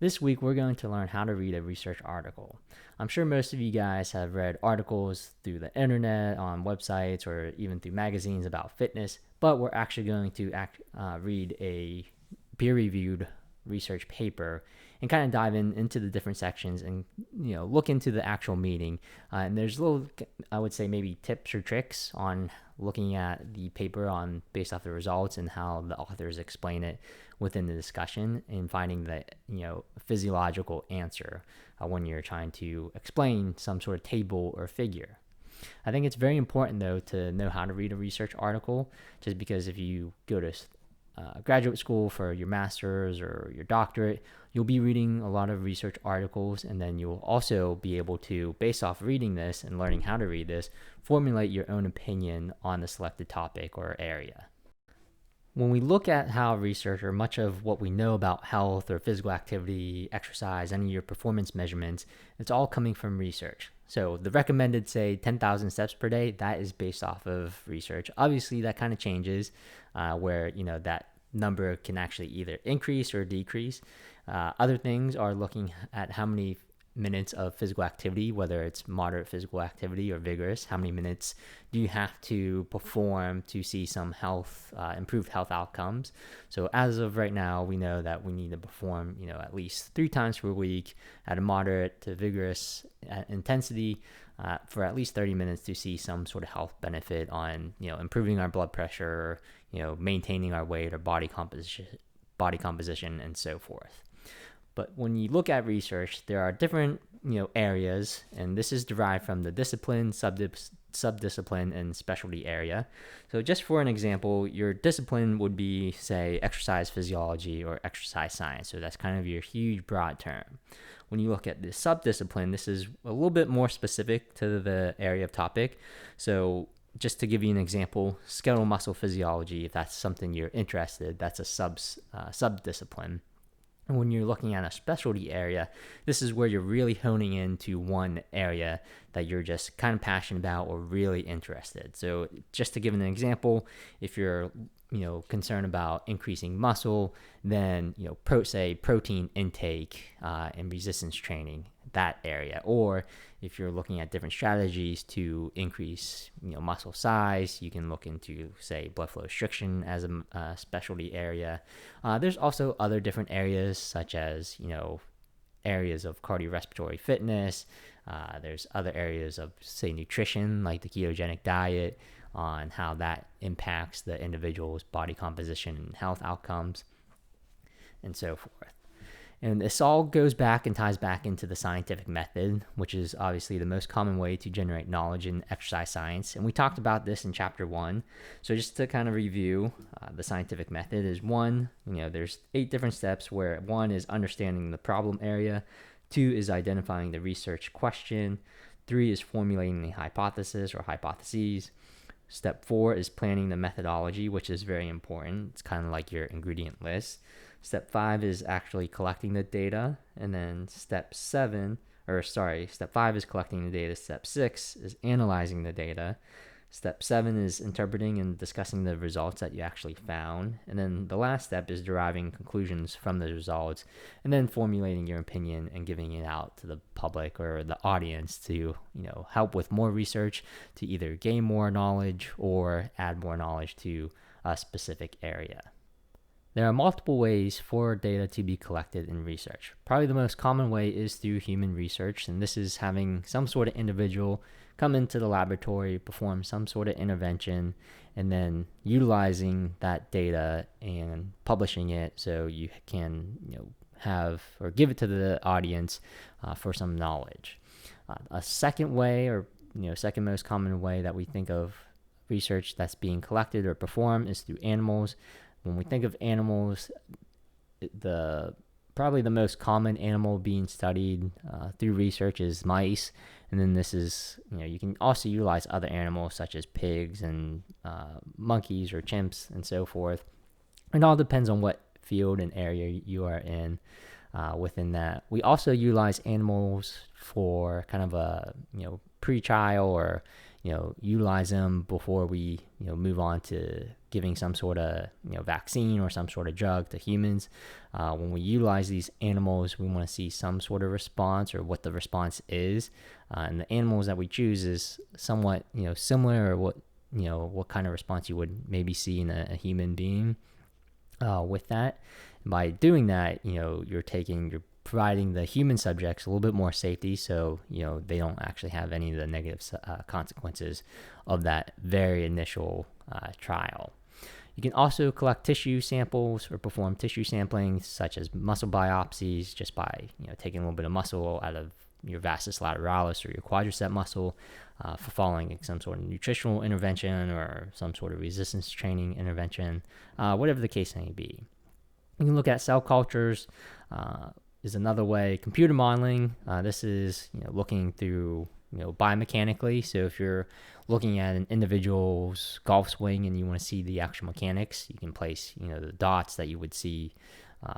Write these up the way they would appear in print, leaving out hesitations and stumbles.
This week, we're going to learn how to read a research article. I'm sure most of you guys have read articles through the internet, on websites, or even through magazines about fitness, but we're actually going to read a peer-reviewed research paper and kind of dive into the different sections and look into the actual meaning. And there's little, I would say, maybe tips or tricks on looking at the paper on based off the results and how the authors explain it within the discussion and finding the physiological answer when you're trying to explain some sort of table or figure. I think it's very important though to know how to read a research article, just because if you go to graduate school for your master's or your doctorate, you'll be reading a lot of research articles, and then you'll also be able to, based off reading this and learning how to read this, formulate your own opinion on the selected topic or area. When we look at how research, or much of what we know about health or physical activity, exercise, any of your performance measurements, it's all coming from research. So the recommended, say, 10,000 steps per day, that is based off of research. Obviously, that kind of changes where, that number can actually either increase or decrease. Other things are looking at how many minutes of physical activity, whether it's moderate physical activity or vigorous, how many minutes do you have to perform to see some improved health outcomes. So as of right now, we know that we need to perform at least 3 times per week at a moderate to vigorous intensity for at least 30 minutes to see some sort of health benefit on improving our blood pressure, maintaining our weight or body composition and so forth. But when you look at research, there are different areas, and this is derived from the discipline, subdiscipline, and specialty area. So just for an example, your discipline would be, say, exercise physiology or exercise science. So that's kind of your huge broad term. When you look at the subdiscipline, this is a little bit more specific to the area of topic. So just to give you an example, skeletal muscle physiology, if that's something you're interested, that's a subdiscipline. When you're looking at a specialty area, this is where you're really honing into one area that you're just kind of passionate about or really interested. So just to give an example, if you're concerned about increasing muscle, then say protein intake and resistance training, that area. Or if you're looking at different strategies to increase muscle size, you can look into, say, blood flow restriction as a specialty area. There's also other different areas, such as areas of cardiorespiratory fitness. There's other areas of, say, nutrition, like the ketogenic diet, on how that impacts the individual's body composition and health outcomes, and so forth. And this all goes back and ties back into the scientific method, which is obviously the most common way to generate knowledge in exercise science. And we talked about this in chapter 1. So just to kind of review, the scientific method is 1, there's 8 different steps, where 1 is understanding the problem area, 2 is identifying the research question, 3 is formulating the hypothesis or hypotheses. Step 4 is planning the methodology, which is very important. It's kind of like your ingredient list. Step 5 is actually collecting the data. And then step 5 is collecting the data. Step 6 is analyzing the data. Step 7 is interpreting and discussing the results that you actually found. And then the last step is deriving conclusions from the results, and then formulating your opinion and giving it out to the public or the audience to, help with more research, to either gain more knowledge or add more knowledge to a specific area. There are multiple ways for data to be collected in research. Probably the most common way is through human research, and this is having some sort of individual come into the laboratory, perform some sort of intervention, and then utilizing that data and publishing it so you can have or give it to the audience for some knowledge. A second way, or second most common way that we think of research that's being collected or performed, is through animals. When we think of animals, probably the most common animal being studied through research is mice. And then this is, you can also utilize other animals such as pigs and monkeys or chimps and so forth. It all depends on what field and area you are in within that. We also utilize animals for kind of a, pre-trial or, utilize them before we, move on to giving some sort of, vaccine or some sort of drug to humans. When we utilize these animals, we want to see some sort of response or what the response is. And the animals that we choose is somewhat, similar, or what kind of response you would maybe see in a human being with that. And by doing that, you're providing the human subjects a little bit more safety, so they don't actually have any of the negative consequences of that very initial trial. You can also collect tissue samples or perform tissue sampling, such as muscle biopsies, just by taking a little bit of muscle out of your vastus lateralis or your quadricep muscle for following some sort of nutritional intervention or some sort of resistance training intervention, whatever the case may be. You can look at cell cultures. Is another way. Computer modeling, this is looking through biomechanically. So if you're looking at an individual's golf swing and you want to see the actual mechanics, you can place the dots that you would see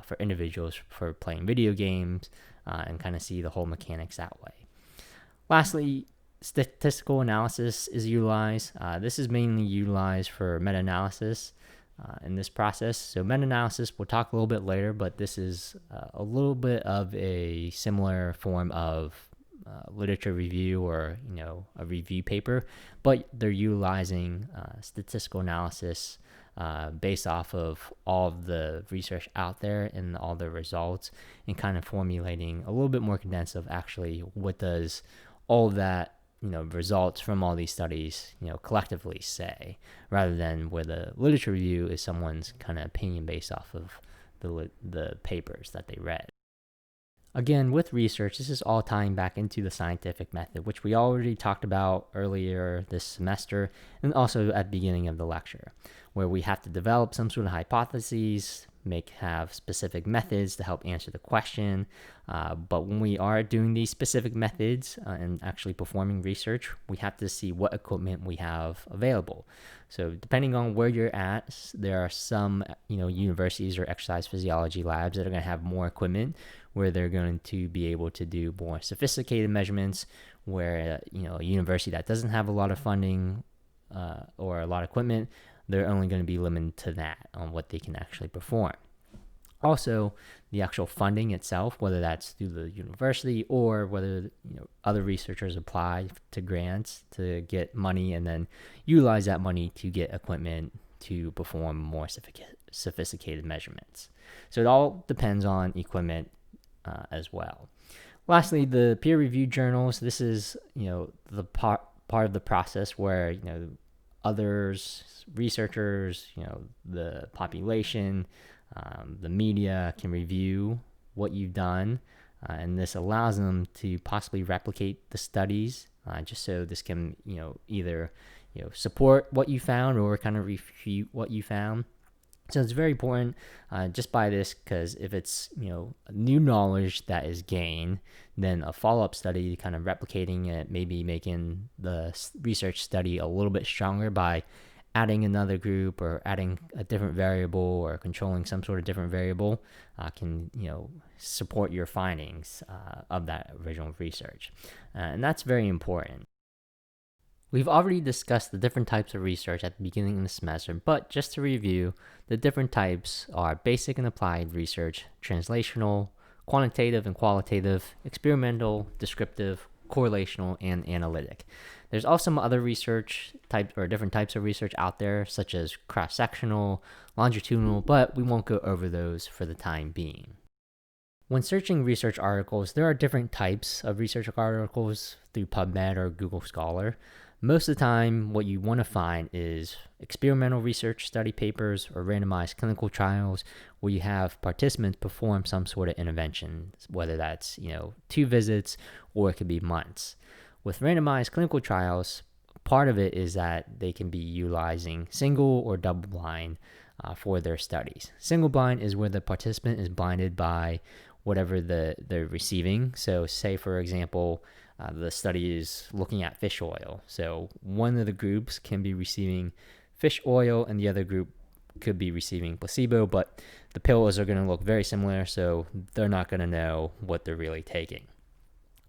for individuals for playing video games, and kind of see the whole mechanics that way. Lastly, statistical analysis is utilized. This is mainly utilized for meta-analysis in this process. So meta-analysis, we'll talk a little bit later, but this is a little bit of a similar form of literature review, or a review paper, but they're utilizing statistical analysis based off of all of the research out there and all the results, and kind of formulating a little bit more condensed of actually what does all of that results from all these studies, collectively say, rather than where the literature review is someone's kind of opinion based off of the papers that they read. Again, with research, this is all tying back into the scientific method, which we already talked about earlier this semester, and also at the beginning of the lecture, where we have to develop some sort of hypotheses, have specific methods to help answer the question. But when we are doing these specific methods and actually performing research, we have to see what equipment we have available. So depending on where you're at, there are some universities or exercise physiology labs that are going to have more equipment, where they're going to be able to do more sophisticated measurements, where a university that doesn't have a lot of funding or a lot of equipment, they're only going to be limited to that on what they can actually perform. Also, the actual funding itself, whether that's through the university or whether other researchers apply to grants to get money and then utilize that money to get equipment to perform more sophisticated measurements. So it all depends on equipment as well. Lastly, the peer-reviewed journals. This is the part of the process where others, researchers, the population, the media can review what you've done, and this allows them to possibly replicate the studies, just so this can either support what you found or kind of refute what you found. So it's very important just by this, because if it's new knowledge that is gained, then a follow-up study kind of replicating it, maybe making the research study a little bit stronger by adding another group or adding a different variable or controlling some sort of different variable, can support your findings of that original research, and that's very important. We've already discussed the different types of research at the beginning of the semester, but just to review, the different types are basic and applied research, translational, quantitative and qualitative, experimental, descriptive, correlational, and analytic. There's also some other research types or different types of research out there, such as cross-sectional, longitudinal, but we won't go over those for the time being. When searching research articles, there are different types of research articles through PubMed or Google Scholar. Most of the time, what you want to find is experimental research study papers or randomized clinical trials where you have participants perform some sort of intervention, whether that's 2 visits or it could be months. With randomized clinical trials, part of it is that they can be utilizing single or double blind for their studies. Single blind is where the participant is blinded by whatever they're receiving. So say, for example, the study is looking at fish oil. So one of the groups can be receiving fish oil and the other group could be receiving placebo, but the pills are going to look very similar, so they're not going to know what they're really taking.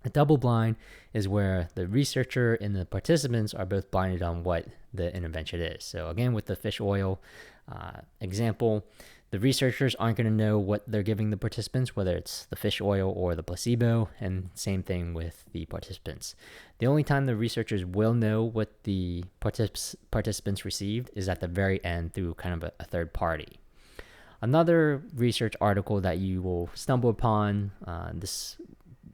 A double blind is where the researcher and the participants are both blinded on what the intervention is. So again, with the fish oil example, the researchers aren't going to know what they're giving the participants, whether it's the fish oil or the placebo, and same thing with the participants. The only time the researchers will know what the participants received is at the very end through kind of a third party. Another research article that you will stumble upon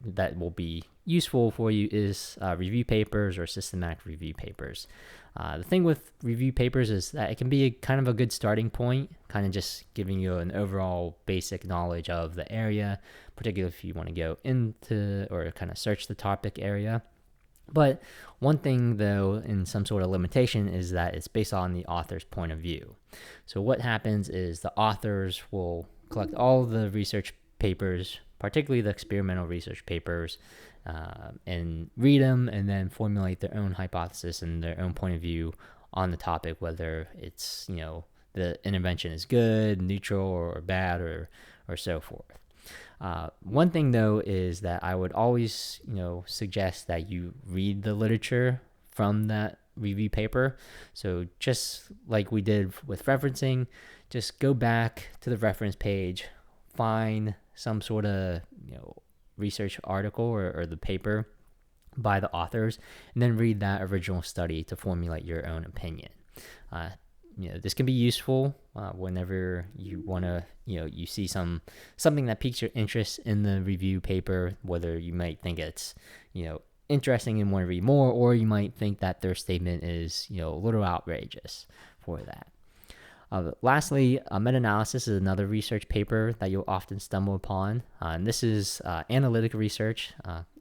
that will be useful for you is review papers or systematic review papers. The thing with review papers is that it can be kind of a good starting point, kind of just giving you an overall basic knowledge of the area, particularly if you want to go into or kind of search the topic area. But one thing, though, in some sort of limitation is that it's based on the author's point of view. So what happens is the authors will collect all the research papers, particularly the experimental research papers, and read them and then formulate their own hypothesis and their own point of view on the topic, whether it's, the intervention is good, neutral, or bad, or so forth. One thing, though, is that I would always, suggest that you read the literature from that review paper. So just like we did with referencing, just go back to the reference page, find some sort of, research article or the paper by the authors, and then read that original study to formulate your own opinion. This can be useful whenever you want to, you see something that piques your interest in the review paper, whether you might think it's, interesting and want to read more, or you might think that their statement is, a little outrageous for that. Lastly, meta-analysis is another research paper that you'll often stumble upon. And this is analytic research,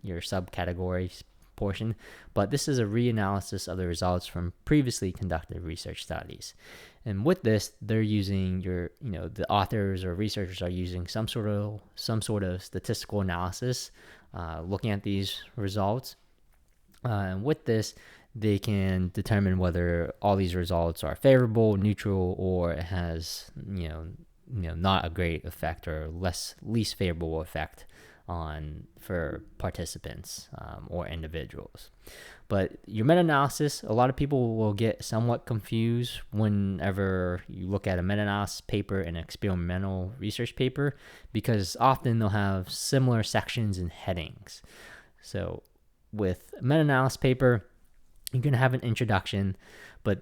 your subcategory portion, but this is a reanalysis of the results from previously conducted research studies. And with this, they're using the authors or researchers are using some sort of statistical analysis, looking at these results. And with this, they can determine whether all these results are favorable, neutral, or it has, not a great effect or least favorable effect for participants or individuals. But your meta-analysis, a lot of people will get somewhat confused whenever you look at a meta-analysis paper and an experimental research paper, because often they'll have similar sections and headings. So with a meta-analysis paper, you're going to have an introduction, but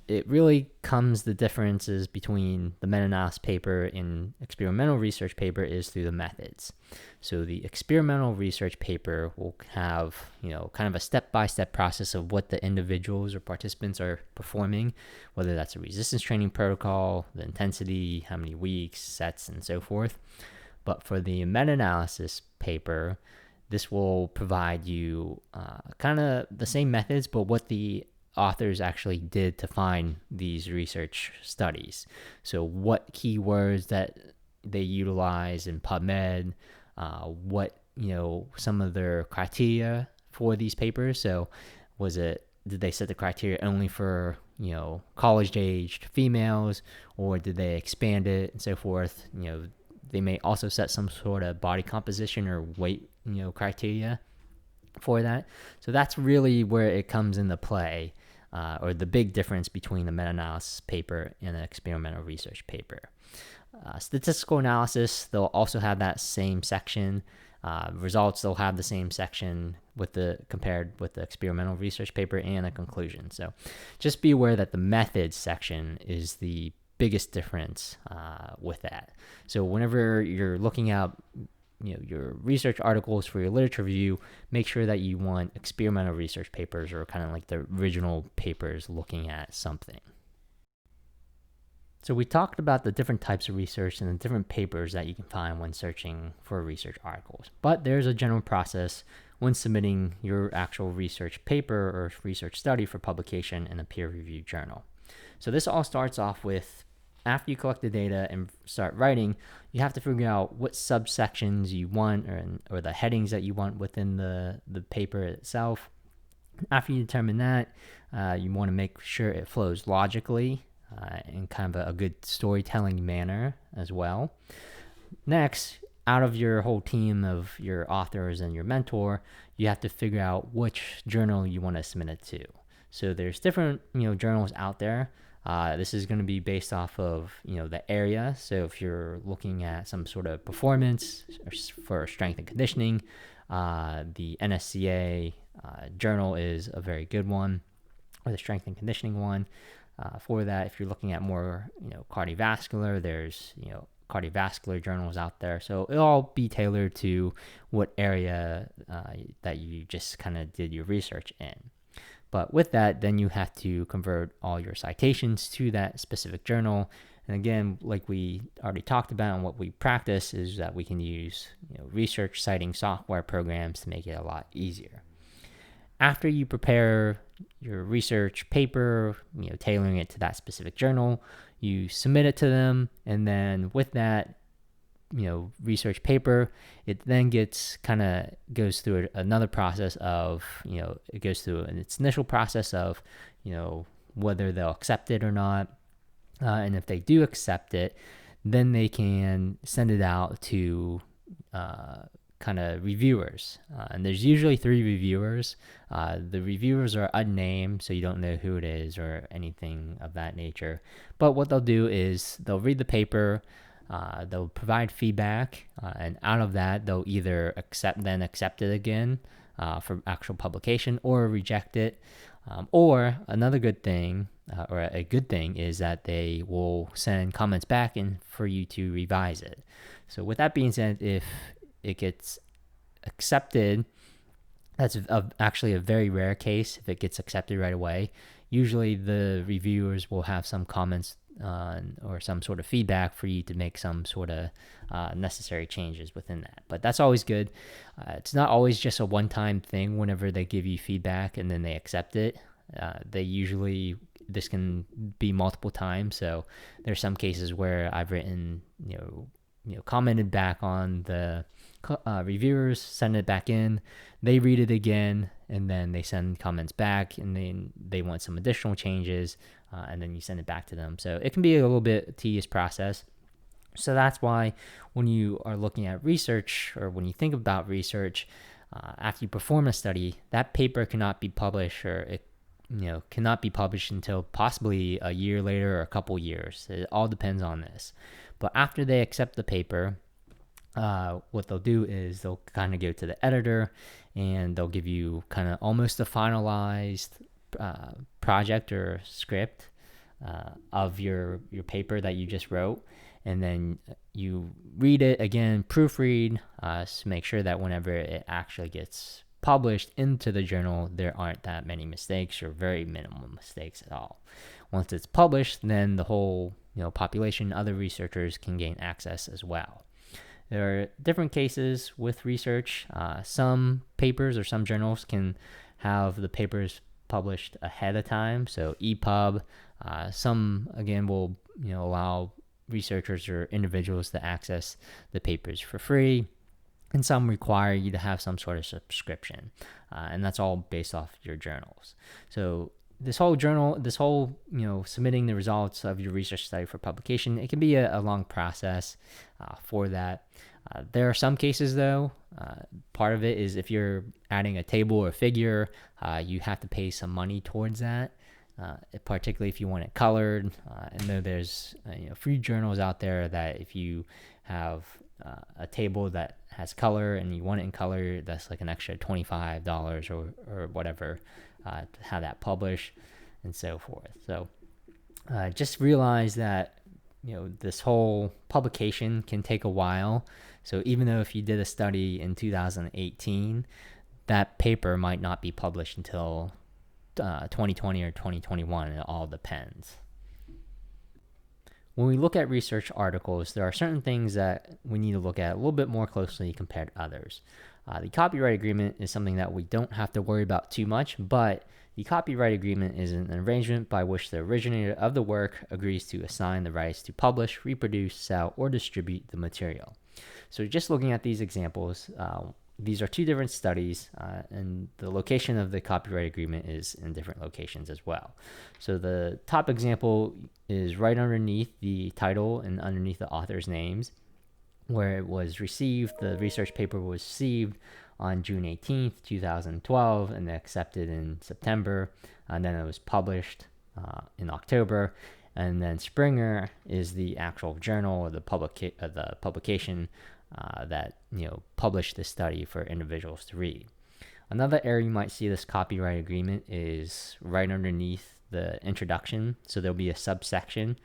it really comes the differences between the meta-analysis paper and experimental research paper is through the methods. So the experimental research paper will have, kind of a step-by-step process of what the individuals or participants are performing, whether that's a resistance training protocol, the intensity, how many weeks, sets, and so forth. But for the meta-analysis paper, this will provide you kind of the same methods, but what the authors actually did to find these research studies. So what keywords that they utilize in PubMed, what, some of their criteria for these papers. So did they set the criteria only for, college-aged females, or did they expand it and so forth? They may also set some sort of body composition or weight, criteria for that. So that's really where it comes into play, or the big difference between the meta-analysis paper and an experimental research paper. Statistical analysis, they'll also have that same section. Results, they'll have the same section compared with the experimental research paper and a conclusion. So just be aware that the methods section is the biggest difference with that. So whenever you're looking at your research articles for your literature review, make sure that you want experimental research papers or kind of like the original papers looking at something. So we talked about the different types of research and the different papers that you can find when searching for research articles. But there's a general process when submitting your actual research paper or research study for publication in a peer-reviewed journal. So this all starts off with, after you collect the data and start writing, you have to figure out what subsections you want or the headings that you want within the paper itself. After you determine that, you want to make sure it flows logically in kind of a good storytelling manner as well. Next, out of your whole team of your authors and your mentor, you have to figure out which journal you want to submit it to. So there's different, journals out there. This is going to be based off of, the area. So if you're looking at some sort of performance for strength and conditioning, the NSCA journal is a very good one, or the strength and conditioning one. For that, if you're looking at more, cardiovascular, there's, cardiovascular journals out there. So it'll all be tailored to what area that you just kind of did your research in. But with that, then you have to convert all your citations to that specific journal. And again, like we already talked about and what we practice is that we can use research citing software programs to make it a lot easier. After you prepare your research paper, tailoring it to that specific journal, you submit it to them, and then with that, research paper, it then goes through another process of, it goes through its initial process of, whether they'll accept it or not. And if they do accept it, then they can send it out to kind of reviewers. And there's usually 3 reviewers. The reviewers are unnamed, so you don't know who it is or anything of that nature. But what they'll do is they'll read the paper, they'll provide feedback, and out of that, they'll either accept it again for actual publication or reject it. Or another good thing, or a good thing, is that they will send comments back in for you to revise it. So with that being said, if it gets accepted, that's actually a very rare case if it gets accepted right away. Usually the reviewers will have some comments or some sort of feedback for you to make some sort of necessary changes within that. But that's always good. It's not always just a one-time thing whenever they give you feedback and then they accept it. This can be multiple times. So there's some cases where I've written, commented back on the reviewers, send it back in, they read it again, and then they send comments back, and then they want some additional changes, and then you send it back to them. So it can be a little bit tedious process. So that's why when you are looking at research, or when you think about research, after you perform a study, that paper cannot be published, or it cannot be published until possibly a year later or a couple years. It all depends on this. But after they accept the paper, what they'll do is they'll kind of go to the editor and they'll give you kind of almost a finalized project or script of your paper that you just wrote. And then you read it again, proofread, to make sure that whenever it actually gets published into the journal, there aren't that many mistakes or very minimal mistakes at all. Once it's published, then the whole population, other researchers can gain access as well. There are different cases with research. Some papers or some journals can have the papers published ahead of time, so EPUB. Some again will allow researchers or individuals to access the papers for free, and some require you to have some sort of subscription, and that's all based off your journals. So this whole submitting the results of your research study for publication, it can be a long process for that. There are some cases though, part of it is if you're adding a table or figure, you have to pay some money towards that, particularly if you want it colored. I know there's free journals out there that if you have a table that has color and you want it in color, that's like an extra $25 or whatever to have that published and so forth. So just realize that this whole publication can take a while. So even though if you did a study in 2018, that paper might not be published until 2020 or 2021. It all depends. When we look at research articles, there are certain things that we need to look at a little bit more closely compared to others. The copyright agreement is something that we don't have to worry about too much, but the copyright agreement is an arrangement by which the originator of the work agrees to assign the rights to publish, reproduce, sell, or distribute the material. So just looking at these examples, these are 2 different studies, and the location of the copyright agreement is in different locations as well. So the top example is right underneath the title and underneath the author's names. where it was received. The research paper was received on June 18th, 2012, and accepted in September. And then it was published in October. And then Springer is the actual journal or the publication that published this study for individuals to read. Another area you might see this copyright agreement is right underneath the introduction. So there'll be a subsection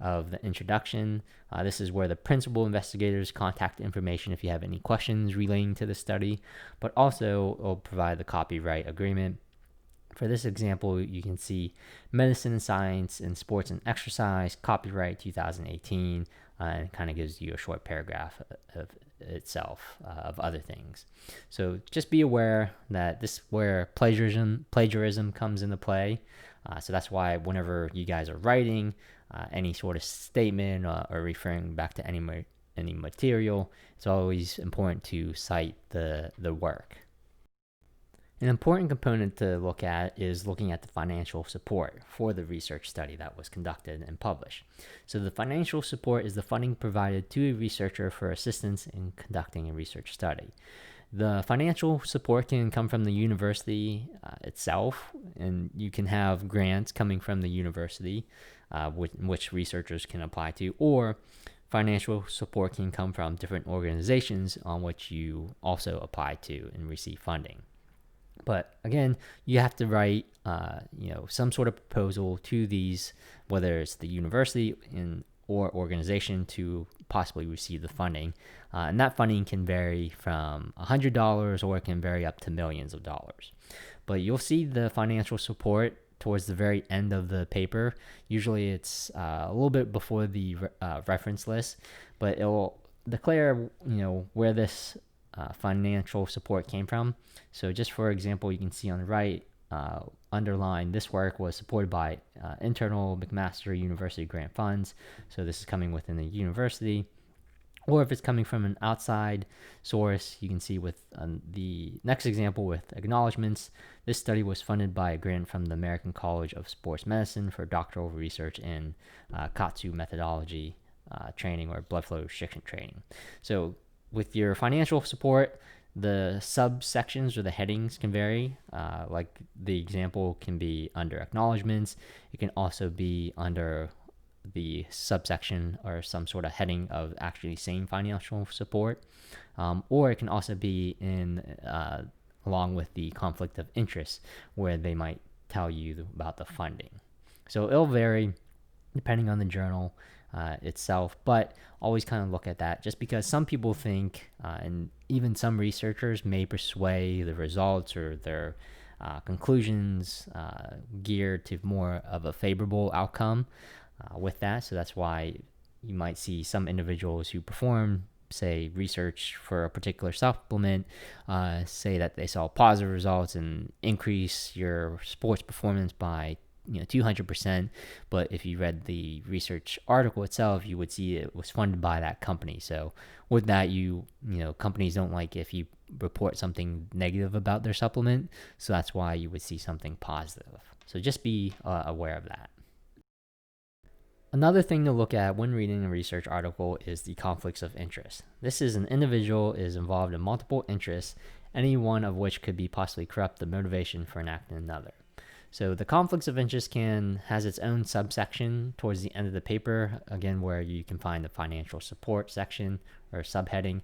of the introduction. This is where the principal investigators contact information if you have any questions relating to the study, but also it'll provide the copyright agreement. For this example, you can see medicine and science and sports and exercise, copyright 2018, and it kind of gives you a short paragraph of itself of other things. So just be aware that this is where plagiarism comes into play. So that's why whenever you guys are writing any sort of statement or referring back to any material, it's always important to cite the work. An important component to look at is looking at the financial support for the research study that was conducted and published. So the financial support is the funding provided to a researcher for assistance in conducting a research study. The financial support can come from the university itself, and you can have grants coming from the university, which researchers can apply to, or financial support can come from different organizations on which you also apply to and receive funding. But again, you have to write, some sort of proposal to these, whether it's the university or organization, to possibly receive the funding. And that funding can vary from $100 or it can vary up to millions of dollars. But you'll see the financial support towards the very end of the paper. Usually it's a little bit before the reference list, but it will declare, where this financial support came from. So just for example, you can see on the right, underlined, this work was supported by internal McMaster University grant funds. So this is coming within the university. Or if it's coming from an outside source, you can see with the next example with acknowledgments, this study was funded by a grant from the American College of Sports Medicine for doctoral research in KATSU methodology training or blood flow restriction training. So with your financial support, the subsections or the headings can vary. Like the example can be under acknowledgments. It can also be under the subsection or some sort of heading of actually saying financial support. Or it can also be in along with the conflict of interest, where they might tell you about the funding. So it'll vary depending on the journal itself, but always kind of look at that, just because some people think, and even some researchers may persuade the results or their conclusions geared to more of a favorable outcome with that. So that's why you might see some individuals who perform, say, research for a particular supplement, say that they saw positive results and increase your sports performance by 200%. But if you read the research article itself, you would see it was funded by that company. So with that, companies don't like if you report something negative about their supplement. So that's why you would see something positive. So just be aware of that. Another thing to look at when reading a research article is the conflicts of interest. This is an individual is involved in multiple interests, any one of which could be possibly corrupt the motivation for enacting another. So the conflicts of interest has its own subsection towards the end of the paper, again, where you can find the financial support section or subheading.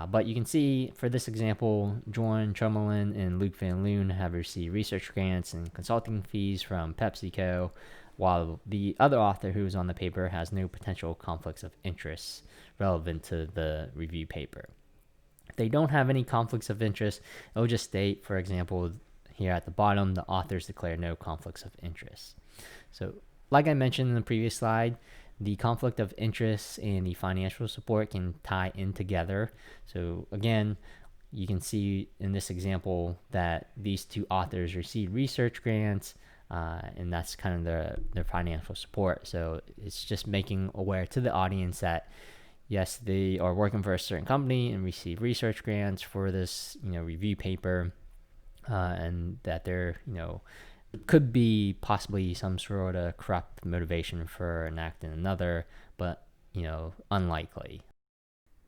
But you can see for this example, Jorn Tromelin and Luc Van Loon have received research grants and consulting fees from PepsiCo, while the other author who is on the paper has no potential conflicts of interest relevant to the review paper. If they don't have any conflicts of interest, it'll just state, for example, here at the bottom, the authors declare no conflicts of interest. So like I mentioned in the previous slide, the conflict of interest and the financial support can tie in together. So again, you can see in this example that these two authors received research grants, and that's kind of their financial support. So it's just making aware to the audience that yes, they are working for a certain company and receive research grants for this review paper, and that there could be possibly some sort of corrupt motivation for enacting another, but unlikely.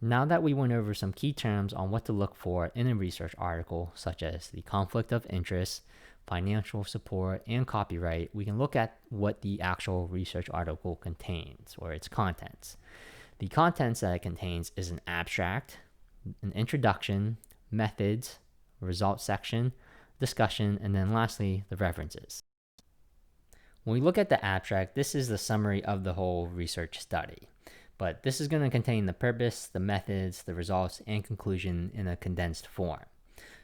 Now that we went over some key terms on what to look for in a research article, such as the conflict of interest, financial support, and copyright, we can look at what the actual research article contains, or its contents. The contents that it contains is an abstract, an introduction, methods, results section, discussion, and then lastly, the references. When we look at the abstract, this is the summary of the whole research study. But this is going to contain the purpose, the methods, the results, and conclusion in a condensed form.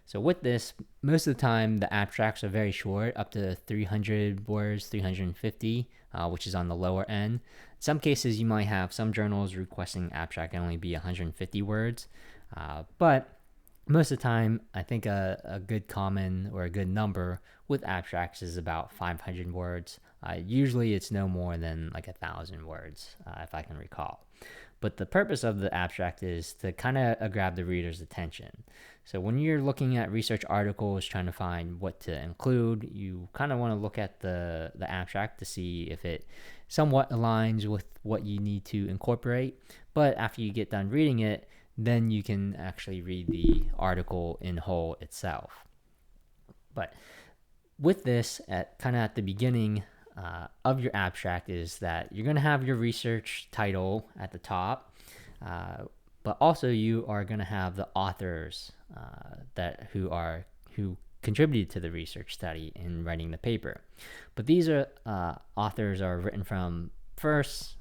So with this, most of the time, the abstracts are very short, up to 300 words, 350, which is on the lower end. In some cases, you might have some journals requesting abstract can only be 150 words. But most of the time, I think a good common or a good number with abstracts is about 500 words. Usually it's no more than like 1,000 words, if I can recall. But the purpose of the abstract is to kind of grab the reader's attention. So when you're looking at research articles, trying to find what to include, you kind of want to look at the abstract to see if it somewhat aligns with what you need to incorporate. But after you get done reading it, then you can actually read the article in whole itself. But with this, at the beginning of your abstract is that you're going to have your research title at the top, but also you are going to have the authors who contributed to the research study in writing the paper. But these are authors are written from first.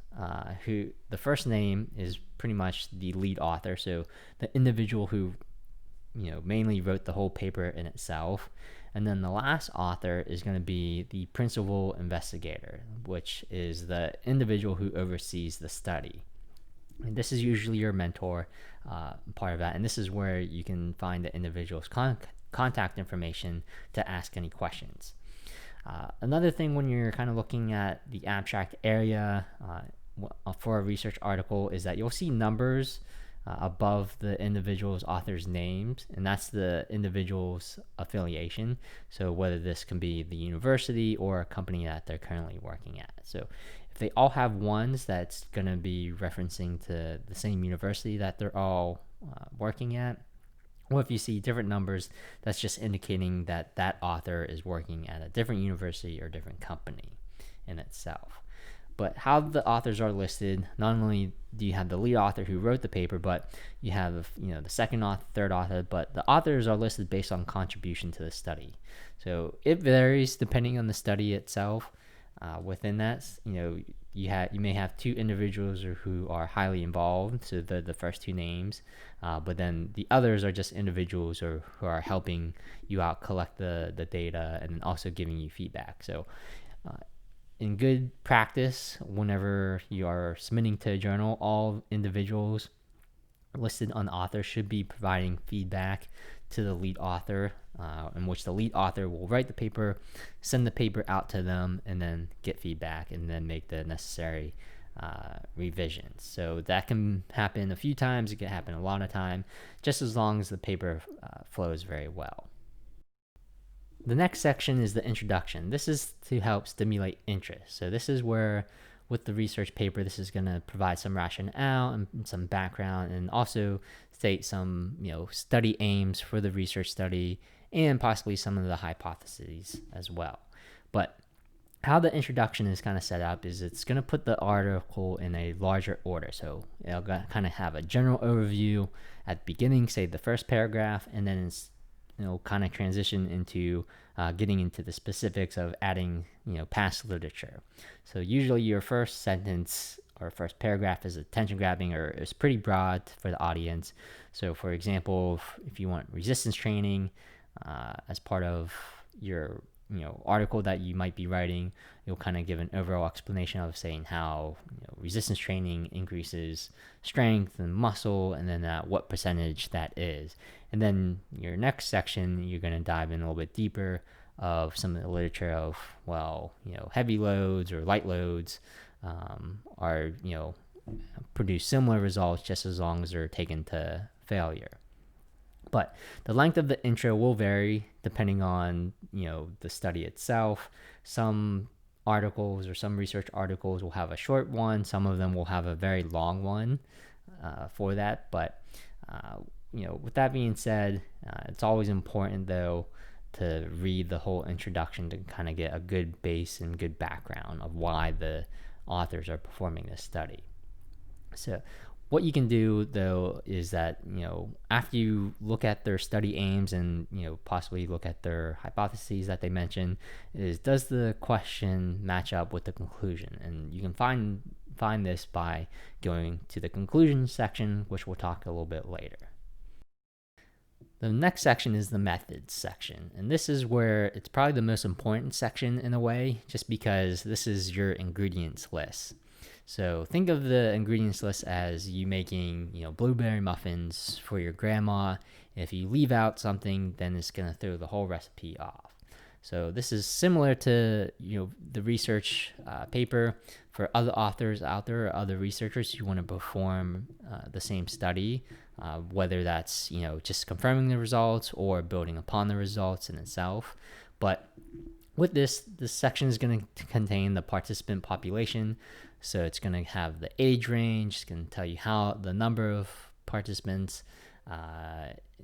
Who the first name is pretty much the lead author, so the individual who mainly wrote the whole paper in itself. And then the last author is going to be the principal investigator, which is the individual who oversees the study. And this is usually your mentor, part of that, and this is where you can find the individual's contact information to ask any questions. Another thing when you're kind of looking at the abstract area for a research article is that you'll see numbers above the individual's author's names, and that's the individual's affiliation. So whether this can be the university or a company that they're currently working at. So if they all have ones, that's going to be referencing to the same university that they're all working at. Or if you see different numbers, that's just indicating that that author is working at a different university or different company in itself. But how the authors are listed, not only do you have the lead author who wrote the paper, but you have the second author, third author, but the authors are listed based on contribution to the study. So it varies depending on the study itself. Within that, you may have two individuals who are highly involved, so the first two names, but then the others are just individuals who are helping you out collect the data and also giving you feedback. So in good practice, whenever you are submitting to a journal, all individuals listed on the author should be providing feedback to the lead author, in which the lead author will write the paper, send the paper out to them, and then get feedback and then make the necessary revisions. So that can happen a few times, it can happen a lot of time, just as long as the paper flows very well. The next section is the introduction. This is to help stimulate interest. So this is where, with the research paper, this is going to provide some rationale and some background, and also state some study aims for the research study and possibly some of the hypotheses as well. But how the introduction is kind of set up is it's going to put the article in a larger order. So it'll kind of have a general overview at the beginning, say the first paragraph, and then it's kind of transition into getting into the specifics of adding past literature. So usually your first sentence or first paragraph is attention grabbing or is pretty broad for the audience. So for example, if you want resistance training as part of your article that you might be writing, you'll kind of give an overall explanation of saying how resistance training increases strength and muscle, and then what percentage that is. And then your next section, you're going to dive in a little bit deeper of some of the literature of, heavy loads or light loads are, produce similar results just as long as they're taken to failure. But the length of the intro will vary depending on, the study itself. Some articles or some research articles will have a short one. Some of them will have a very long one. for that. But with that being said, it's always important though to read the whole introduction to kind of get a good base and good background of why the authors are performing this study. So what you can do though is that after you look at their study aims and possibly look at their hypotheses that they mention, is does the question match up with the conclusion? And you can find this by going to the conclusion section, which we'll talk a little bit later. The next section is the methods section, and this is where it's probably the most important section in a way, just because this is your ingredients list. So think of the ingredients list as you making, blueberry muffins for your grandma. If you leave out something, then it's going to throw the whole recipe off. So this is similar to, the research paper for other authors out there or other researchers who want to perform the same study, whether that's, just confirming the results or building upon the results in itself. But with this section is going to contain the participant population. So it's going to have the age range. It's going to tell you the number of participants.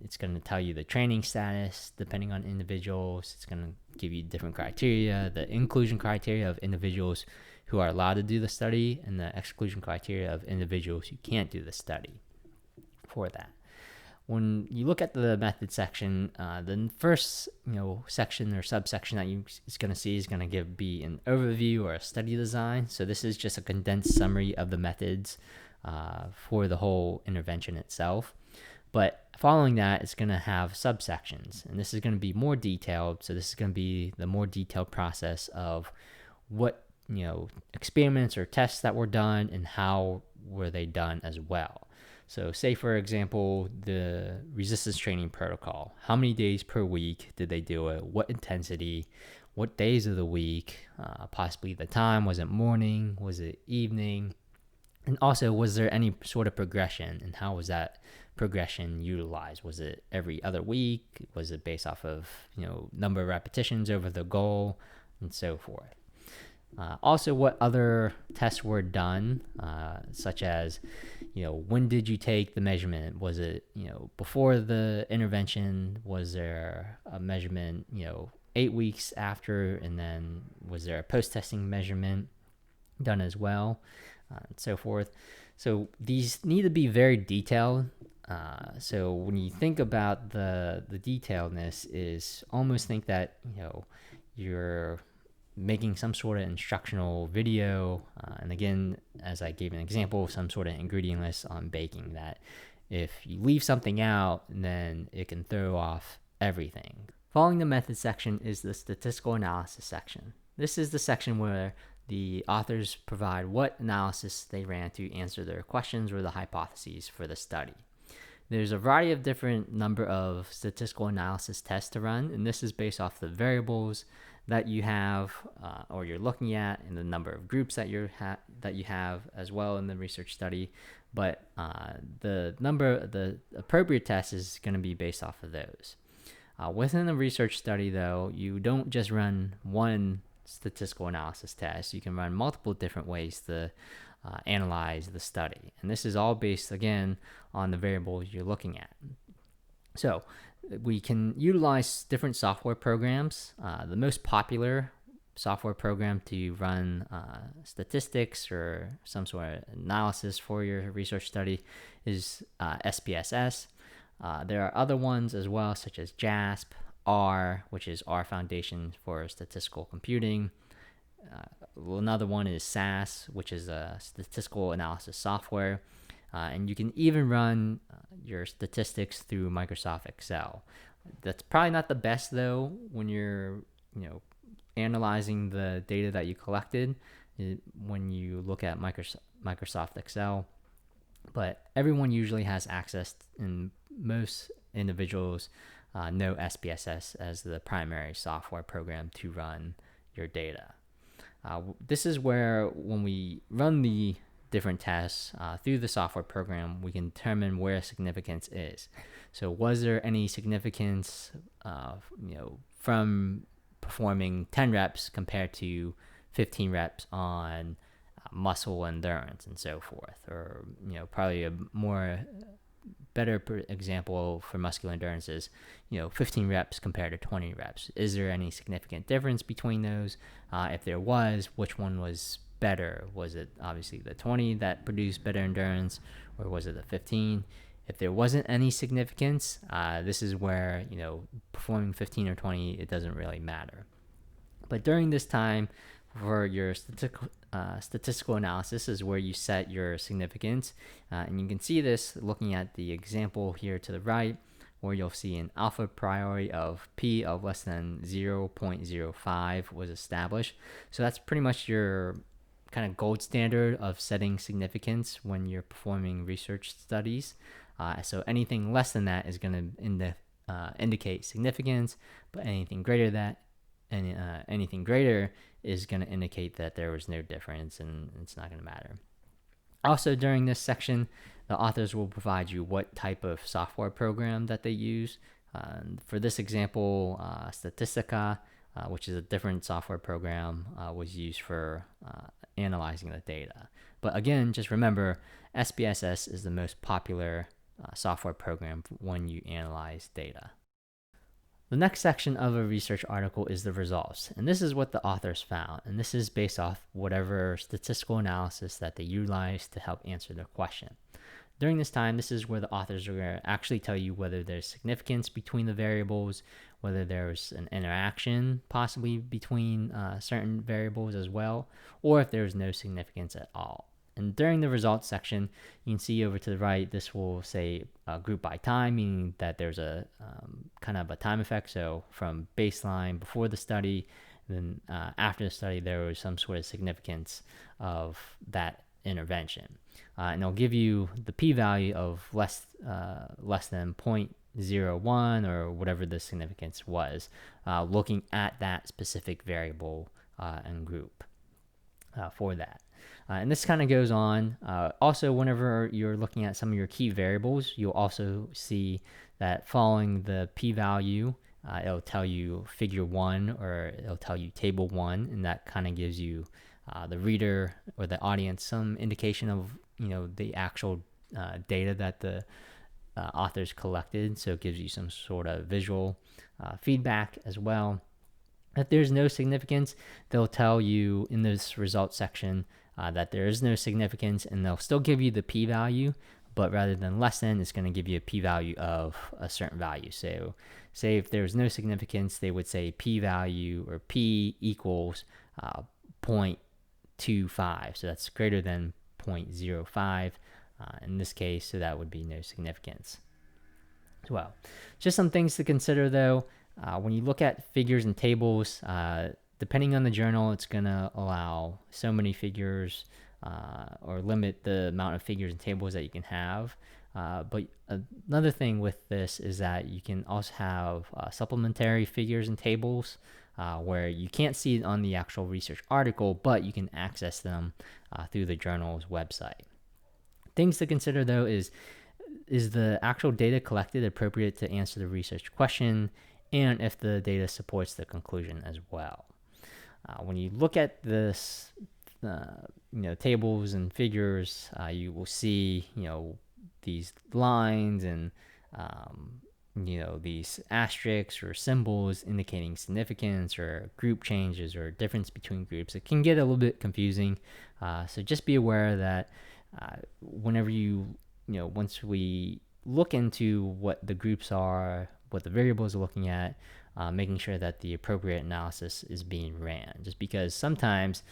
It's going to tell you the training status depending on individuals. It's going to give you different criteria, the inclusion criteria of individuals who are allowed to do the study, and the exclusion criteria of individuals who can't do the study for that. When you look at the method section, the first section or subsection that you is going to see is going to be an overview or a study design. So this is just a condensed summary of the methods for the whole intervention itself. But following that, it's going to have subsections, and this is going to be more detailed. So this is going to be the more detailed process of what experiments or tests that were done and how were they done as well. So say, for example, the resistance training protocol. How many days per week did they do it? What intensity? What days of the week? Possibly the time. Was it morning? Was it evening? And also, was there any sort of progression? And how was that progression utilized? Was it every other week? Was it based off of, number of repetitions over the goal? And so forth. Also, what other tests were done, such as, when did you take the measurement? Was it, before the intervention? Was there a measurement, 8 weeks after? And then was there a post-testing measurement done as well? And so forth. So these need to be very detailed. So when you think about the detailedness, is almost think that, you're making some sort of instructional video, and again, as I gave an example, some sort of ingredient list on baking, that if you leave something out, then it can throw off everything. Following the method section is the statistical analysis section. This is the section where the authors provide what analysis they ran to answer their questions or the hypotheses for the study. There's a variety of different number of statistical analysis tests to run, and this is based off the variables that you have or you're looking at, and the number of groups that you have as well in the research study. But the appropriate test is going to be based off of those. Within the research study, though, you don't just run one statistical analysis test. You can run multiple different ways to analyze the study, and this is all based again on the variables you're looking at. So we can utilize different software programs. The most popular software program to run statistics or some sort of analysis for your research study is SPSS. There are other ones as well, such as JASP, R, which is R Foundation for Statistical Computing. Another one is SAS, which is a statistical analysis software. And you can even run your statistics through Microsoft Excel. That's probably not the best, though, when you're analyzing the data that you collected when you look at Microsoft Excel. But everyone usually has access, and most individuals know SPSS as the primary software program to run your data. This is where, when we run the different tests through the software program, we can determine where significance is. So was there any significance from performing 10 reps compared to 15 reps on muscle endurance and so forth, or probably a more better example for muscular endurance is 15 reps compared to 20 reps. Is there any significant difference between those? If there was, which one was better? Was it obviously the 20 that produced better endurance, or was it the 15? If there wasn't any significance, this is where performing 15 or 20, it doesn't really matter. But during this time, for your statistical analysis is where you set your significance. And you can see this looking at the example here to the right, where you'll see an alpha priori of p of less than 0.05 was established. So that's pretty much your kind of gold standard of setting significance when you're performing research studies. So anything less than that is going to indicate significance, but anything greater is going to indicate that there was no difference and it's not going to matter. Also, during this section, the authors will provide you what type of software program that they use. For this example, Statistica, which is a different software program, was used for analyzing the data. But again, just remember, SPSS is the most popular software program when you analyze data. The next section of a research article is the results, and this is what the authors found, and this is based off whatever statistical analysis that they utilized to help answer their question. During this time, this is where the authors are going to actually tell you whether there's significance between the variables, whether there's an interaction possibly between certain variables as well, or if there's no significance at all. And during the results section, you can see over to the right, this will say group by time, meaning that there's a kind of a time effect. So from baseline before the study, then after the study, there was some sort of significance of that intervention. And they'll give you the p-value of less than 0.01 or whatever the significance was, looking at that specific variable and group for that. And this kind of goes on. Also, whenever you're looking at some of your key variables, you'll also see that following the p-value, it'll tell you figure 1 or it'll tell you table 1, and that kind of gives you the reader or the audience some indication of the actual data that the authors collected. So it gives you some sort of visual feedback as well. If there's no significance, they'll tell you in this results section that there is no significance, and they'll still give you the p-value, but rather than less than, it's going to give you a p-value of a certain value. So say if there's no significance, they would say p-value or p equals 0.25. So that's greater than 0.05 in this case, so that would be no significance as well. Just some things to consider though. When you look at figures and tables, depending on the journal, it's going to allow so many figures or limit the amount of figures and tables that you can have. But another thing with this is that you can also have supplementary figures and tables where you can't see it on the actual research article, but you can access them through the journal's website. Things to consider though is the actual data collected appropriate to answer the research question, and if the data supports the conclusion as well. When you look at this, tables and figures, you will see, these lines and, these asterisks or symbols indicating significance or group changes or difference between groups. It can get a little bit confusing. So just be aware that whenever once we look into what the groups are, what the variables are looking at, making sure that the appropriate analysis is being ran. Just because sometimes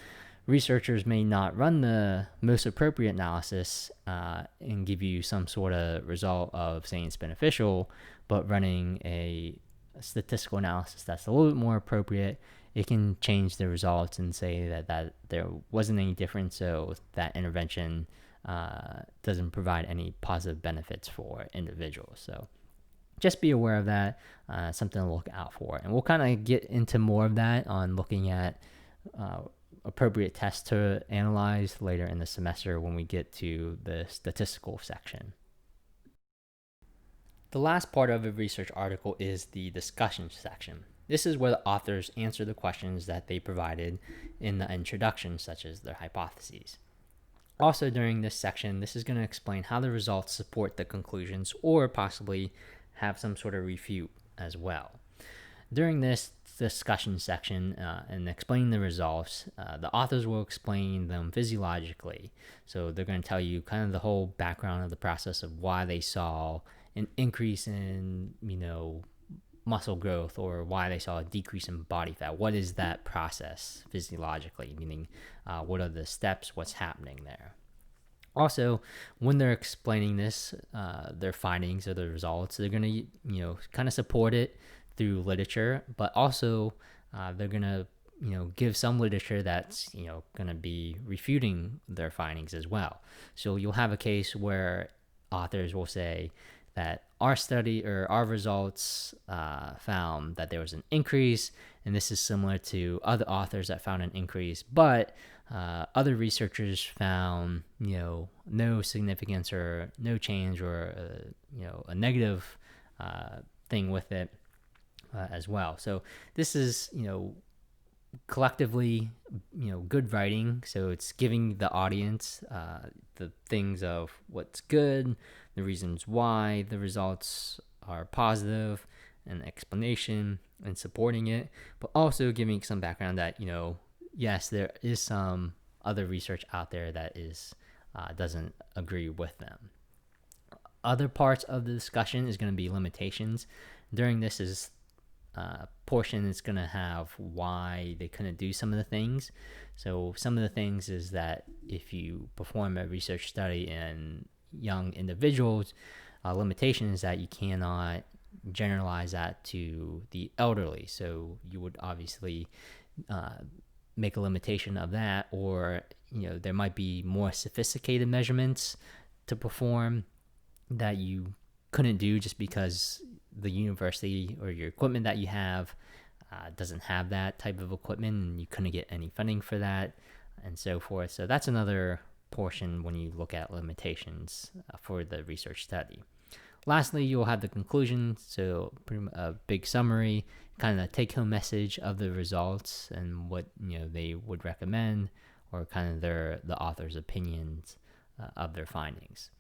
researchers may not run the most appropriate analysis and give you some sort of result of saying it's beneficial, but running a statistical analysis that's a little bit more appropriate, it can change the results and say that there wasn't any difference, so that intervention doesn't provide any positive benefits for individuals. So just be aware of that, something to look out for. And we'll kind of get into more of that on looking at appropriate tests to analyze later in the semester when we get to the statistical section. The last part of a research article is the discussion section. This is where the authors answer the questions that they provided in the introduction, such as their hypotheses. Also, during this section, this is going to explain how the results support the conclusions or possibly have some sort of refute as well. During this discussion section and explaining the results, the authors will explain them physiologically. So they're going to tell you kind of the whole background of the process of why they saw an increase in, muscle growth, or why they saw a decrease in body fat. What is that process physiologically? Meaning, what are the steps? What's happening there? Also, when they're explaining this, their findings or the results, they're going to, kind of support it through literature, but also they're going to, give some literature that's, going to be refuting their findings as well. So you'll have a case where authors will say that our study or our results found that there was an increase, and this is similar to other authors that found an increase, but other researchers found, no significance or no change or, a negative thing with it as well. So this is, collectively, good writing. So it's giving the audience the things of what's good, the reasons why the results are positive, and explanation and supporting it, but also giving some background that, yes, there is some other research out there that is doesn't agree with them. Other parts of the discussion is going to be limitations. During this is portion is going to have why they couldn't do some of the things. So some of the things is that if you perform a research study in young individuals, limitation is that you cannot generalize that to the elderly. So you would obviously make a limitation of that, or there might be more sophisticated measurements to perform that you couldn't do just because the university or your equipment that you have doesn't have that type of equipment, and you couldn't get any funding for that, and so forth. So that's another portion when you look at limitations for the research study. Lastly, you'll have the conclusion, so a big summary, kind of a take-home message of the results and what they would recommend, or kind of the author's opinions of their findings.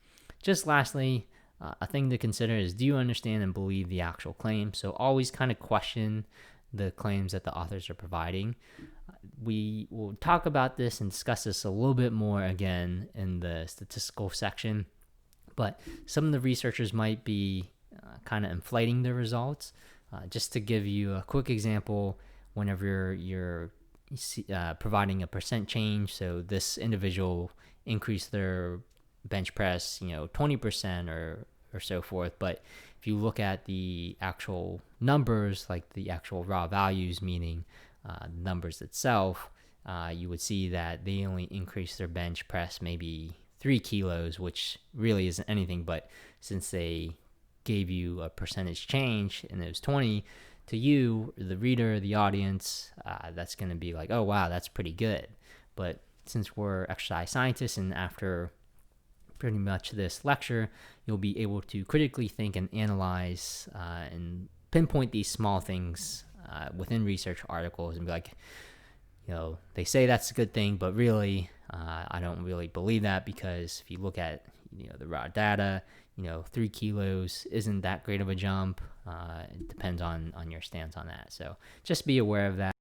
Just lastly, a thing to consider is, do you understand and believe the actual claim? So always kind of question the claims that the authors are providing. We will talk about this and discuss this a little bit more again in the statistical section, but some of the researchers might be kind of inflating the results. Just to give you a quick example, whenever you're providing a percent change, so this individual increased their bench press, 20% or so forth, but if you look at the actual numbers, like the actual raw values, meaning numbers itself, you would see that they only increased their bench press maybe 3 kilos, which really isn't anything, but since they gave you a percentage change and it was 20, to you, the reader, the audience, that's going to be like, oh wow, that's pretty good. But since we're exercise scientists, and after pretty much this lecture, you'll be able to critically think and analyze and pinpoint these small things within research articles and be like, they say that's a good thing, but really, I don't really believe that, because if you look at, the raw data, 3 kilos isn't that great of a jump. It depends on your stance on that. So just be aware of that.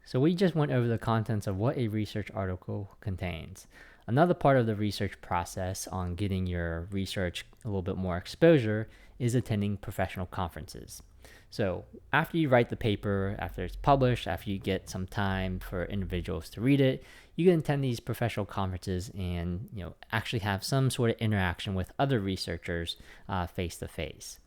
So we just went over the contents of what a research article contains. Another part of the research process on getting your research a little bit more exposure is attending professional conferences. So after you write the paper, after it's published, after you get some time for individuals to read it, you can attend these professional conferences and actually have some sort of interaction with other researchers face to face.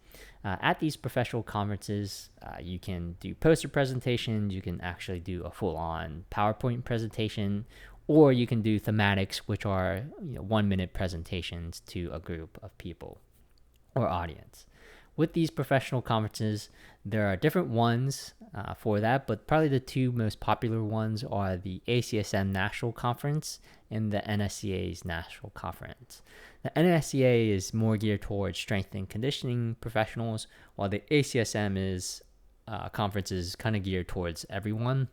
At these professional conferences, you can do poster presentations, you can actually do a full-on PowerPoint presentation, or you can do thematics, which are 1-minute presentations to a group of people or audience. With these professional conferences, there are different ones for that, but probably the two most popular ones are the ACSM National Conference and the NSCA's National Conference. The NSCA is more geared towards strength and conditioning professionals, while the ACSM conference is kind of geared towards everyone.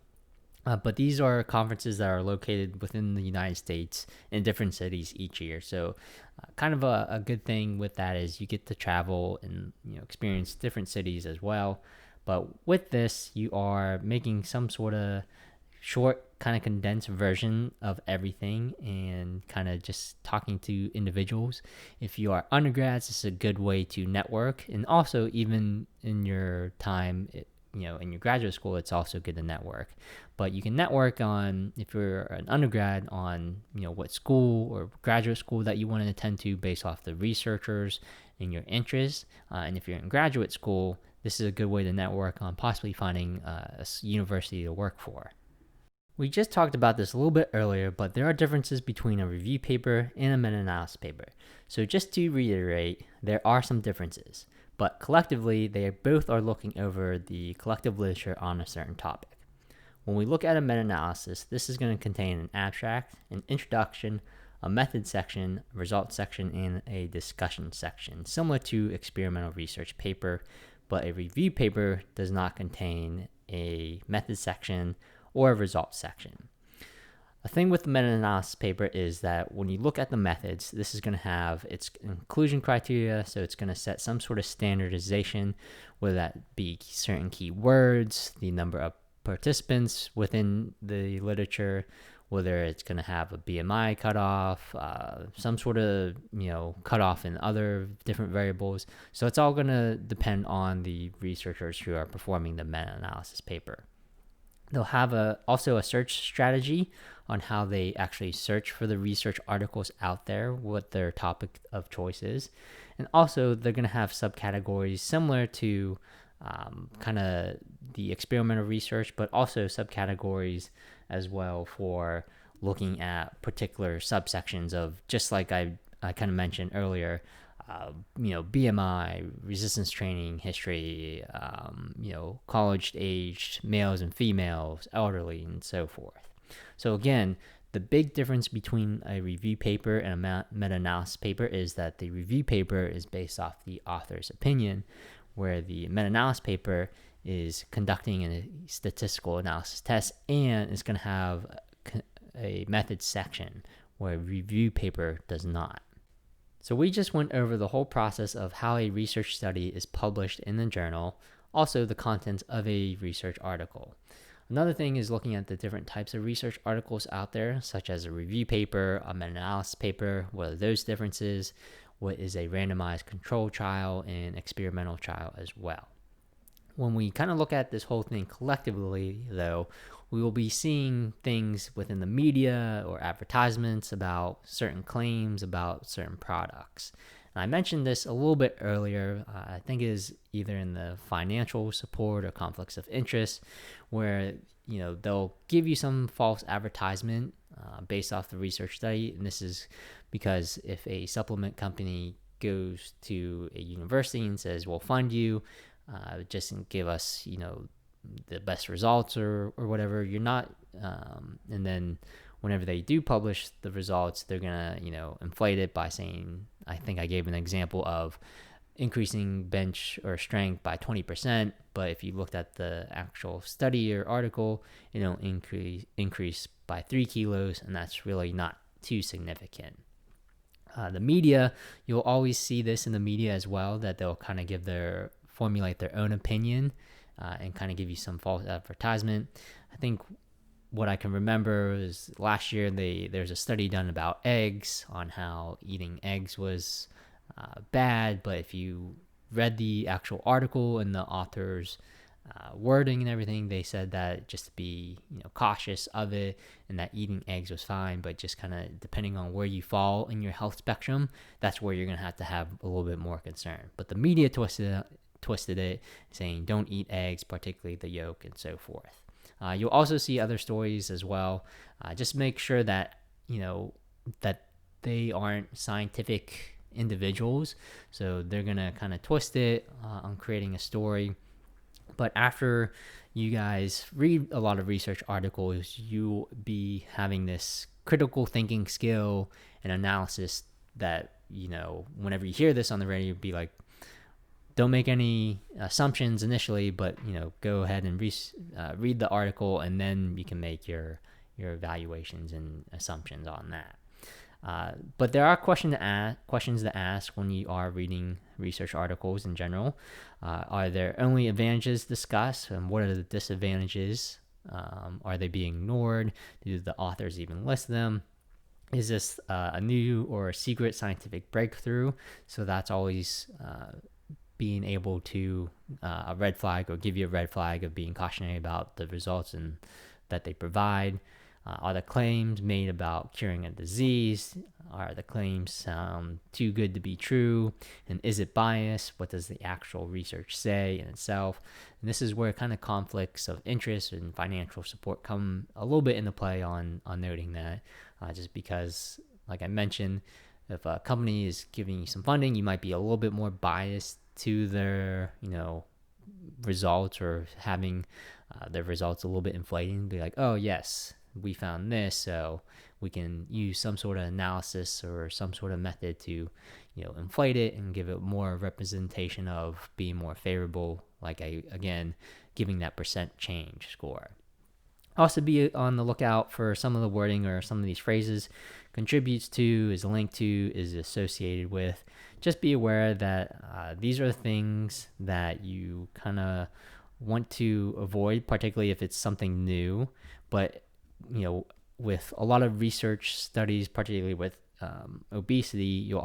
But these are conferences that are located within the United States in different cities each year. So, kind of a good thing with that is you get to travel and experience different cities as well. But with this, you are making some sort of short, kind of condensed version of everything and kind of just talking to individuals. If you are undergrads, it's a good way to network, and also even in your time in your graduate school, it's also good to network. But you can network on, if you're an undergrad, on what school or graduate school that you want to attend to based off the researchers and your interests. And if you're in graduate school, this is a good way to network on possibly finding a university to work for. We just talked about this a little bit earlier, but there are differences between a review paper and a meta-analysis paper. So just to reiterate, there are some differences, but collectively they both are looking over the collective literature on a certain topic. When we look at a meta-analysis, this is going to contain an abstract, an introduction, a method section, a results section, and a discussion section, similar to experimental research paper, but a review paper does not contain a method section or a results section. A thing with the meta-analysis paper is that when you look at the methods, this is going to have its inclusion criteria, so it's going to set some sort of standardization, whether that be certain keywords, the number of participants within the literature, whether it's going to have a BMI cutoff, some sort of cutoff in other different variables. So it's all going to depend on the researchers who are performing the meta-analysis paper. They'll have also a search strategy on how they actually search for the research articles out there, what their topic of choice is. And also they're going to have subcategories similar to kind of the experimental research, but also subcategories as well for looking at particular subsections of, just like I kind of mentioned earlier, BMI, resistance training history, college-aged males and females, elderly, and so forth. So again, the big difference between a review paper and a meta-analysis paper is that the review paper is based off the author's opinion, where the meta-analysis paper is conducting a statistical analysis test and is going to have a method section, where a review paper does not. So we just went over the whole process of how a research study is published in the journal, also the contents of a research article. Another thing is looking at the different types of research articles out there, such as a review paper, a meta-analysis paper, what are those differences, what is a randomized control trial, and experimental trial as well. When we kind of look at this whole thing collectively, though, we will be seeing things within the media or advertisements about certain claims about certain products. And I mentioned this a little bit earlier. I think it is either in the financial support or conflicts of interest, where they'll give you some false advertisement based off the research study. And this is because if a supplement company goes to a university and says, we'll fund you, just give us the best results or whatever, you're not and then whenever they do publish the results, they're gonna inflate it by saying, I think I gave an example of increasing bench or strength by 20%, but if you looked at the actual study or article, increase by 3 kilos, and that's really not too significant. The media, you'll always see this in the media as well, that they'll kind of formulate their own opinion and kind of give you some false advertisement. I think what I can remember is last year there's a study done about eggs, on how eating eggs was bad, but if you read the actual article and the author's wording and everything, they said that just to be cautious of it, and that eating eggs was fine, but just kind of depending on where you fall in your health spectrum, that's where you're going to have a little bit more concern. But the media twisted it, saying don't eat eggs, particularly the yolk, and so forth. You'll also see other stories as well. Just make sure that that they aren't scientific individuals, so they're gonna kind of twist it on creating a story. But after you guys read a lot of research articles, you'll be having this critical thinking skill and analysis that whenever you hear this on the radio, you'll be like, don't make any assumptions initially, but go ahead and read the article, and then you can make your evaluations and assumptions on that. But there are questions to ask when you are reading research articles in general. Are there only advantages discussed, and what are the disadvantages? Are they being ignored? Do the authors even list them? Is this a new or a secret scientific breakthrough? So that's always being able to a red flag, or give you a red flag of being cautionary about the results and that they provide. Are the claims made about curing a disease? Are the claims sound too good to be true? And is it biased? What does the actual research say in itself? And this is where kind of conflicts of interest and financial support come a little bit into play on noting that, just because, like I mentioned, if a company is giving you some funding, you might be a little bit more biased to their, results, or having their results a little bit inflating. Be like, oh yes, we found this, so we can use some sort of analysis or some sort of method to, inflate it and give it more representation of being more favorable, like again, giving that percent change score. Also be on the lookout for some of the wording or some of these phrases. Contributes to, is linked to, is associated with. Just be aware that these are things that you kind of want to avoid, particularly if it's something new. But with a lot of research studies, particularly with obesity, you'll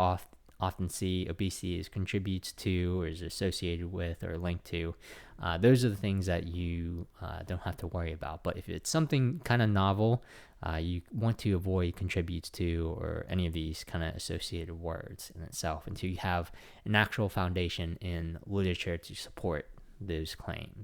often see obesity is contributes to, or is associated with, or linked to. Those are the things that you don't have to worry about. But if it's something kind of novel, you want to avoid contributes to, or any of these kind of associated words in itself, until you have an actual foundation in literature to support those claims.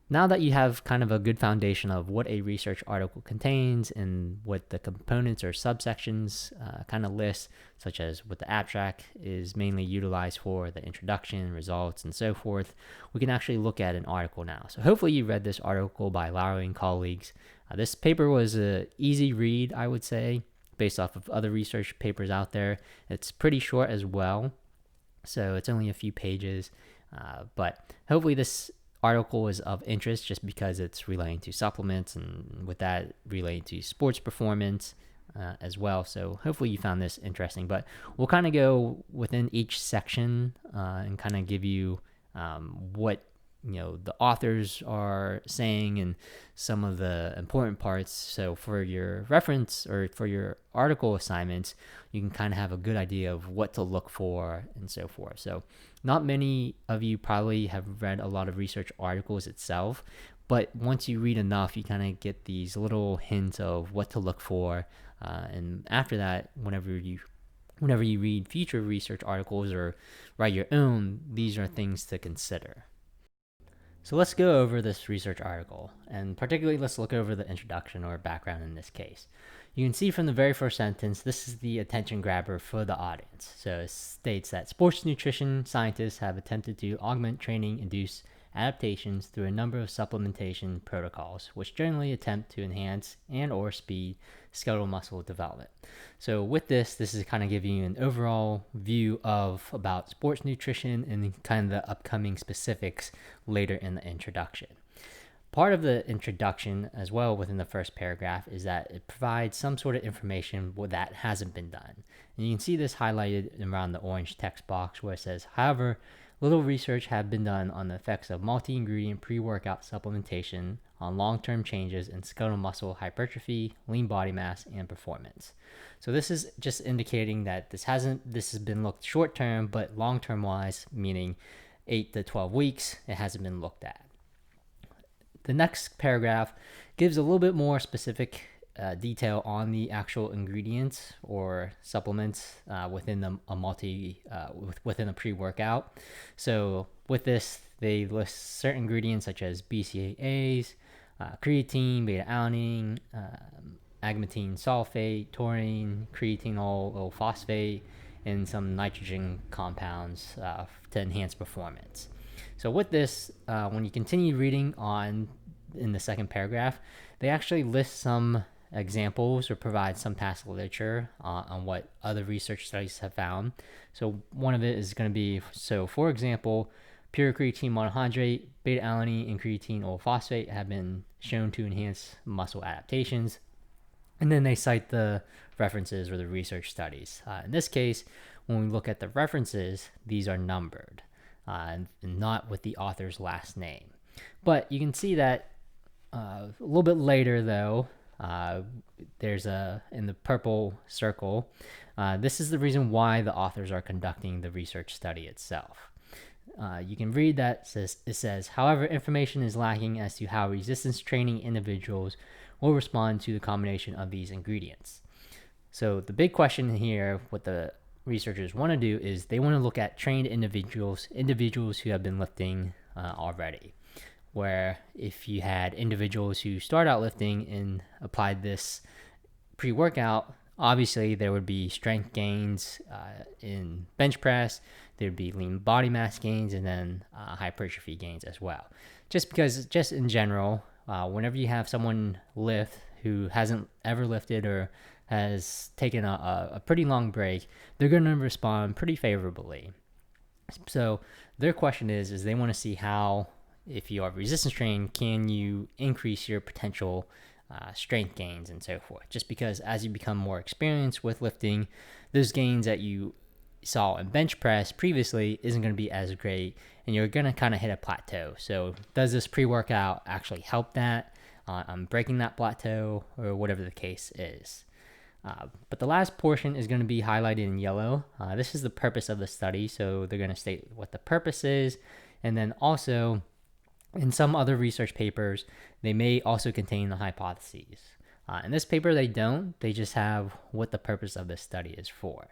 Now that you have kind of a good foundation of what a research article contains and what the components or subsections kind of list, such as what the abstract is mainly utilized for, the introduction, results, and so forth, we can actually look at an article now. So hopefully you read this article by Lowry and colleagues. This paper was an easy read, I would say, based off of other research papers out there. It's pretty short as well, so it's only a few pages, but hopefully this article is of interest just because it's relating to supplements, and with that relating to sports performance as well. So hopefully you found this interesting, but we'll kind of go within each section and kind of give you what the authors are saying and some of the important parts. So for your reference or for your article assignments, you can kind of have a good idea of what to look for and so forth. So not many of you probably have read a lot of research articles itself, but once you read enough, you kind of get these little hints of what to look for. And after that, whenever you read future research articles or write your own, these are things to consider. So let's go over this research article, and particularly let's look over the introduction or background in this case. You can see from the very first sentence, this is the attention grabber for the audience. So it states that sports nutrition scientists have attempted to augment training-induced adaptations through a number of supplementation protocols, which generally attempt to enhance and or speed skeletal muscle development. So with this is kind of giving you an overall view of about sports nutrition and kind of the upcoming specifics later in the introduction. Part of the introduction as well within the first paragraph is that it provides some sort of information that hasn't been done. And you can see this highlighted around the orange text box where it says, however, little research has been done on the effects of multi-ingredient pre-workout supplementation on long-term changes in skeletal muscle hypertrophy, lean body mass, and performance. So this is just indicating that this has been looked short-term, but long-term wise, meaning 8 to 12 weeks, it hasn't been looked at. The next paragraph gives a little bit more specific detail on the actual ingredients or supplements within a pre-workout. So with this, they list certain ingredients such as BCAAs, creatine, beta-alanine, agmatine sulfate, taurine, creatinol phosphate, and some nitrogen compounds to enhance performance. So with this, when you continue reading on in the second paragraph, they actually list some examples or provide some past literature on what other research studies have found. So one of it is going to be, so for example, pure creatine monohydrate, beta-alanine, and creatine phosphate have been shown to enhance muscle adaptations. And then they cite the references or the research studies. In this case, when we look at the references, these are numbered and not with the author's last name. But you can see that a little bit later, though, there's in the purple circle, this is the reason why the authors are conducting the research study itself. You can read that it says, however, information is lacking as to how resistance training individuals will respond to the combination of these ingredients. So the big question here, what the researchers want to do is they want to look at trained individuals who have been lifting already. Where if you had individuals who start out lifting and applied this pre-workout, obviously there would be strength gains in bench press, there would be lean body mass gains, and then hypertrophy gains as well. Just because, just in general, whenever you have someone lift who hasn't ever lifted or has taken a pretty long break, they're going to respond pretty favorably. So their question is they want to see how, if you are resistance training, can you increase your potential strength gains and so forth? Just because as you become more experienced with lifting, those gains that you saw in bench press previously isn't going to be as great, and you're going to kind of hit a plateau. So does this pre-workout actually help that? Breaking that plateau, or whatever the case is. But the last portion is going to be highlighted in yellow. This is the purpose of the study, so they're going to state what the purpose is, and then also in some other research papers, they may also contain the hypotheses. In this paper, they don't. They just have what the purpose of this study is for.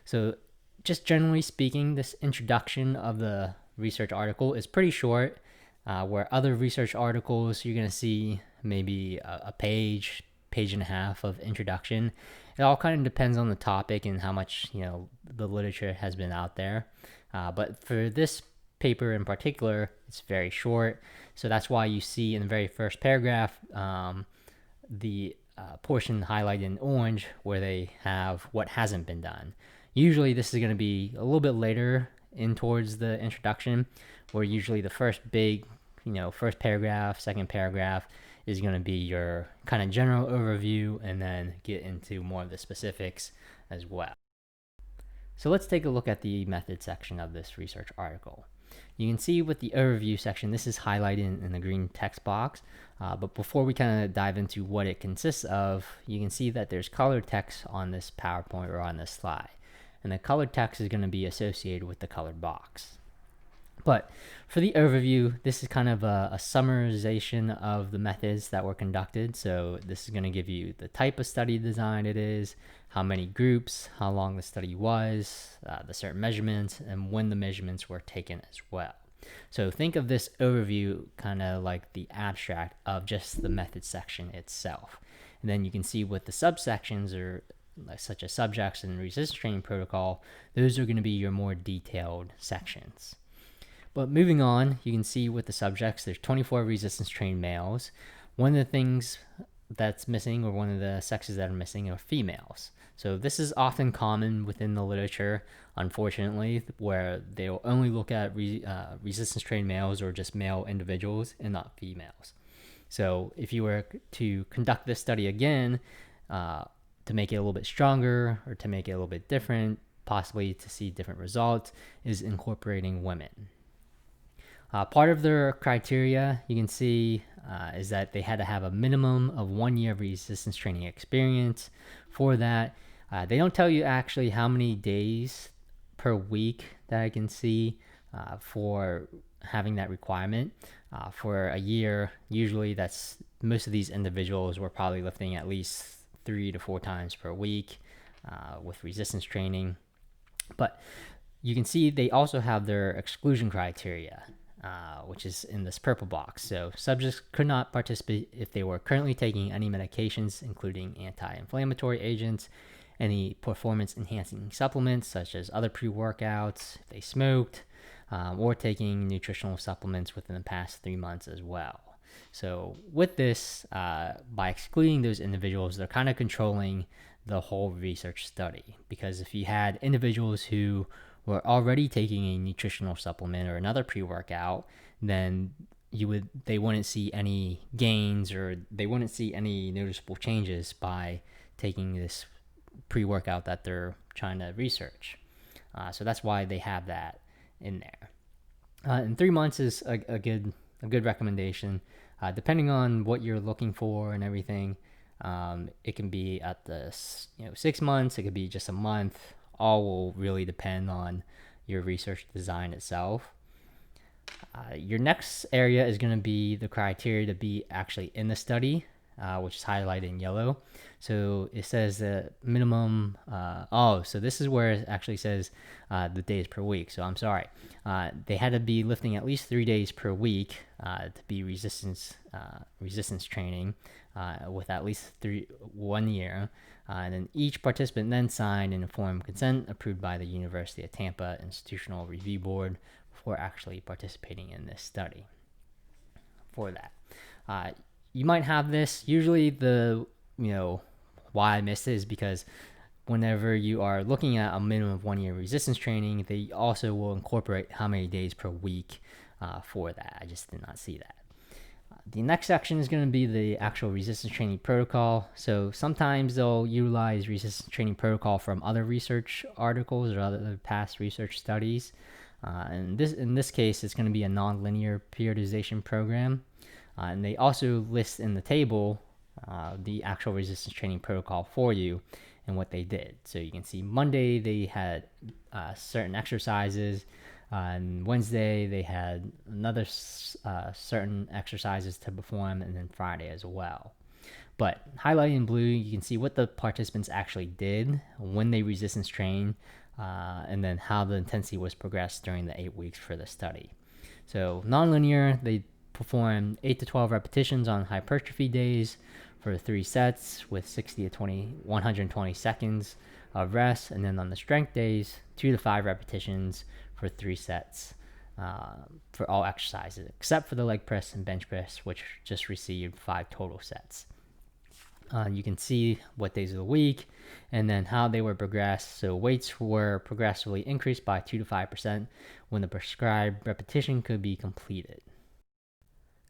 So just generally speaking, this introduction of the research article is pretty short, where other research articles, you're going to see maybe a page and a half of introduction. It all kind of depends on the topic and how much, the literature has been out there. But for this paper in particular, it's very short, so that's why you see in the very first paragraph the portion highlighted in orange where they have what hasn't been done. Usually this is going to be a little bit later in towards the introduction, where usually the first big, first paragraph, second paragraph is going to be your kind of general overview, and then get into more of the specifics as well. So let's take a look at the method section of this research article. You can see with the overview section, this is highlighted in the green text box, but before we kind of dive into what it consists of, you can see that there's colored text on this PowerPoint or on this slide, and the colored text is going to be associated with the colored box. But for the overview, this is kind of a summarization of the methods that were conducted. So this is going to give you the type of study design it is, how many groups, how long the study was, the certain measurements, and when the measurements were taken as well. So think of this overview kind of like the abstract of just the method section itself. And then you can see with the subsections, or such as subjects and resistance training protocol, those are going to be your more detailed sections. But moving on, you can see with the subjects, there's 24 resistance trained males. One of the things that's missing, or one of the sexes that are missing, are females. So this is often common within the literature, unfortunately, where they'll only look at resistance trained males or just male individuals and not females. So if you were to conduct this study again, to make it a little bit stronger or to make it a little bit different, possibly to see different results, is incorporating women. Part of their criteria, you can see, is that they had to have a minimum of 1 year of resistance training experience. For that, they don't tell you actually how many days per week that I can see for having that requirement. For a year, usually that's most of these individuals were probably lifting at least 3 to 4 times per week with resistance training. But you can see they also have their exclusion criteria, which is in this purple box. So subjects could not participate if they were currently taking any medications, including anti-inflammatory agents, any performance-enhancing supplements, such as other pre-workouts, if they smoked, or taking nutritional supplements within the past 3 months as well. So with this, by excluding those individuals, they're kind of controlling the whole research study, because if you had individuals who were already taking a nutritional supplement or another pre-workout, then they wouldn't see any gains, or they wouldn't see any noticeable changes by taking this pre-workout that they're trying to research. So that's why they have that in there. And 3 months is a good recommendation, depending on what you're looking for and everything. It can be at the 6 months. It could be just a month. All will really depend on your research design itself. Your next area is going to be the criteria to be actually in the study, which is highlighted in yellow. So it says the minimum. So this is where it actually says the days per week. So I'm sorry. They had to be lifting at least 3 days per week to be resistance training with at least 1 year. And then each participant then signed an informed consent approved by the University of Tampa Institutional Review Board before actually participating in this study. For that, you might have this. Usually why I missed it is because whenever you are looking at a minimum of 1 year resistance training, they also will incorporate how many days per week for that. I just did not see that. The next section is going to be the actual resistance training protocol. So sometimes they'll utilize resistance training protocol from other research articles or other past research studies. And in this case, it's going to be a nonlinear periodization program. And they also list in the table the actual resistance training protocol for you and what they did. So you can see Monday they had certain exercises. On Wednesday, they had another certain exercises to perform, and then Friday as well. But highlighted in blue, you can see what the participants actually did when they resistance trained, and then how the intensity was progressed during the 8 weeks for the study. So nonlinear, they performed 8 to 12 repetitions on hypertrophy days for 3 sets with 60 to 120 seconds of rest, and then on the strength days, 2 to 5 repetitions for 3 sets for all exercises, except for the leg press and bench press, which just received 5 total sets. You can see what days of the week and then how they were progressed. So weights were progressively increased by 2 to 5% when the prescribed repetition could be completed.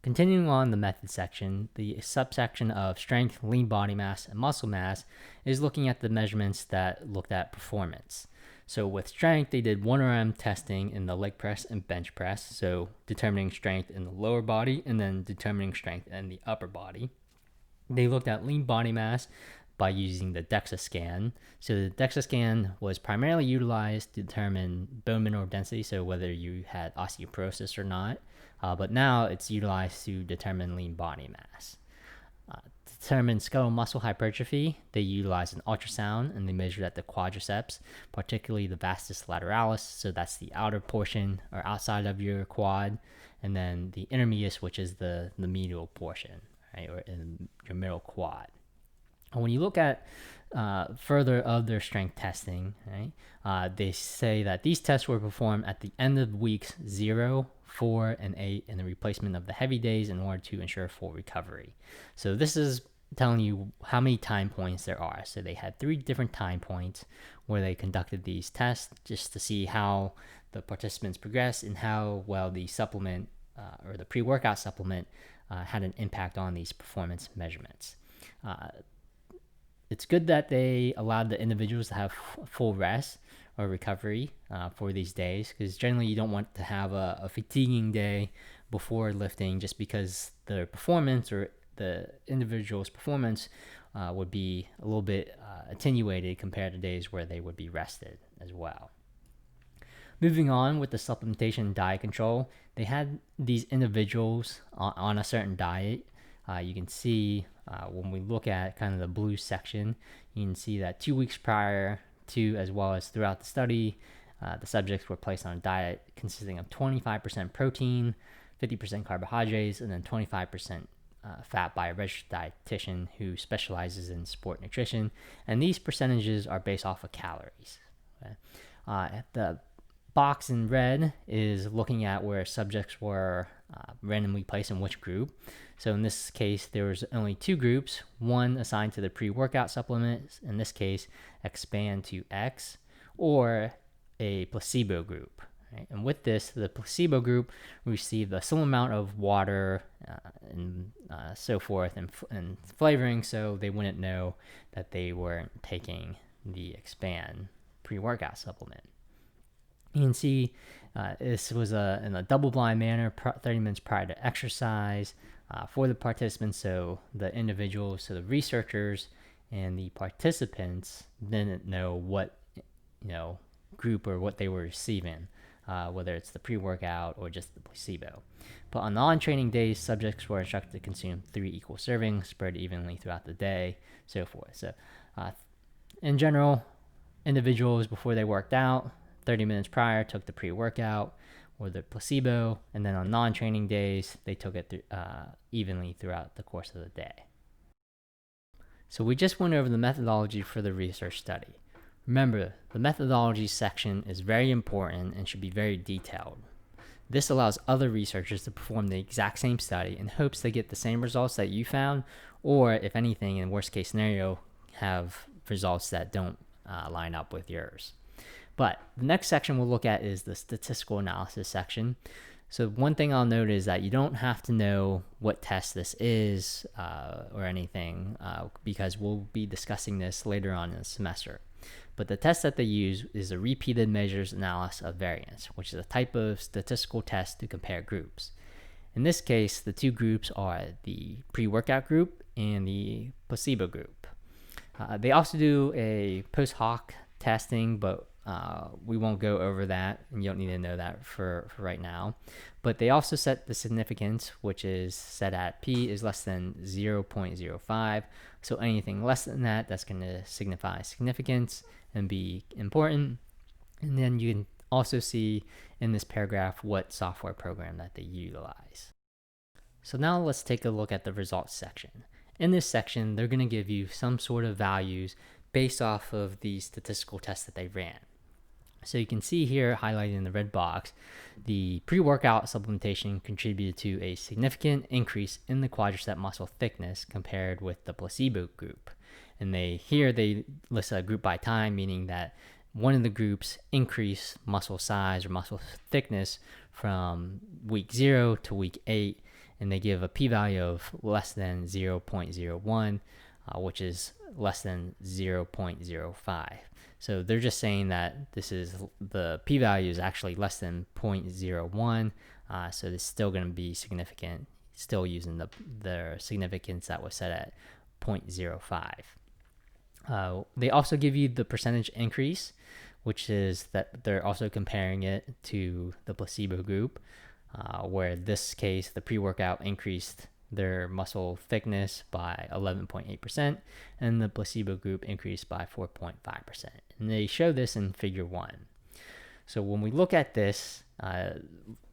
Continuing on the method section, the subsection of strength, lean body mass, and muscle mass is looking at the measurements that looked at performance. So with strength, they did 1RM testing in the leg press and bench press, so determining strength in the lower body and then determining strength in the upper body. They looked at lean body mass by using the DEXA scan. So the DEXA scan was primarily utilized to determine bone mineral density, so whether you had osteoporosis or not. But now it's utilized to determine lean body mass. To determine skeletal muscle hypertrophy, they utilized an ultrasound and they measured at the quadriceps, particularly the vastus lateralis, so that's the outer portion or outside of your quad, and then the intermedius, which is the medial portion, right, or in your middle quad. And when you look at further of their strength testing, right, they say that these tests were performed at the end of weeks 0, 4, and 8 in the replacement of the heavy days in order to ensure full recovery. So this is telling you how many time points there are. So they had 3 different time points where they conducted these tests just to see how the participants progressed and how well the supplement or the pre-workout supplement had an impact on these performance measurements. It's good that they allowed the individuals to have full rest or recovery for these days, because generally you don't want to have a fatiguing day before lifting just because the performance or the individual's performance would be a little bit attenuated compared to days where they would be rested as well. Moving on with the supplementation diet control, they had these individuals on a certain diet. You can see when we look at kind of the blue section, you can see that 2 weeks prior to, as well as throughout the study, the subjects were placed on a diet consisting of 25% protein, 50% carbohydrates, and then 25% fat by a registered dietitian who specializes in sport nutrition. And these percentages are based off of calories. Okay? The box in red is looking at where subjects were randomly placed in which group. So in this case, there was only 2 groups, one assigned to the pre-workout supplements, in this case, Expand to X, or a placebo group. Right? And with this, the placebo group received a similar amount of water and so forth and flavoring, so they wouldn't know that they weren't taking the Expand pre-workout supplement. You can see this was in a double-blind manner, 30 minutes prior to exercise for the participants. So the individuals, so the researchers and the participants didn't know what group or what they were receiving, whether it's the pre-workout or just the placebo. But on non-training days, subjects were instructed to consume 3 equal servings spread evenly throughout the day, so forth. So in general, individuals before they worked out 30 minutes prior took the pre-workout or the placebo, and then on non-training days they took it evenly throughout the course of the day. So we just went over the methodology for the research study. Remember, the methodology section is very important and should be very detailed. This allows other researchers to perform the exact same study in hopes they get the same results that you found, or if anything, in worst case scenario, have results that don't line up with yours. But the next section we'll look at is the statistical analysis section. So one thing I'll note is that you don't have to know what test this is or anything because we'll be discussing this later on in the semester. But the test that they use is a repeated measures analysis of variance, which is a type of statistical test to compare groups. In this case, the two groups are the pre-workout group and the placebo group. They also do a post hoc testing, but we won't go over that, and you don't need to know that for right now. But they also set the significance, which is set at p is less than 0.05. So anything less than that, that's going to signify significance and be important. And then you can also see in this paragraph what software program that they utilize. So now let's take a look at the results section. In this section, they're going to give you some sort of values based off of the statistical tests that they ran. So you can see here highlighted in the red box, the pre-workout supplementation contributed to a significant increase in the quadricep muscle thickness compared with the placebo group. And they list a group by time, meaning that one of the groups increased muscle size or muscle thickness from week 0 to week 8, and they give a p-value of less than 0.01, which is less than 0.05. So they're just saying that the p-value is actually less than 0.01, so it's still going to be significant, still using the significance that was set at 0.05. They also give you the percentage increase, which is that they're also comparing it to the placebo group, where in this case the pre-workout increased their muscle thickness by 11.8%, and the placebo group increased by 4.5%. And they show this in figure 1. So when we look at this,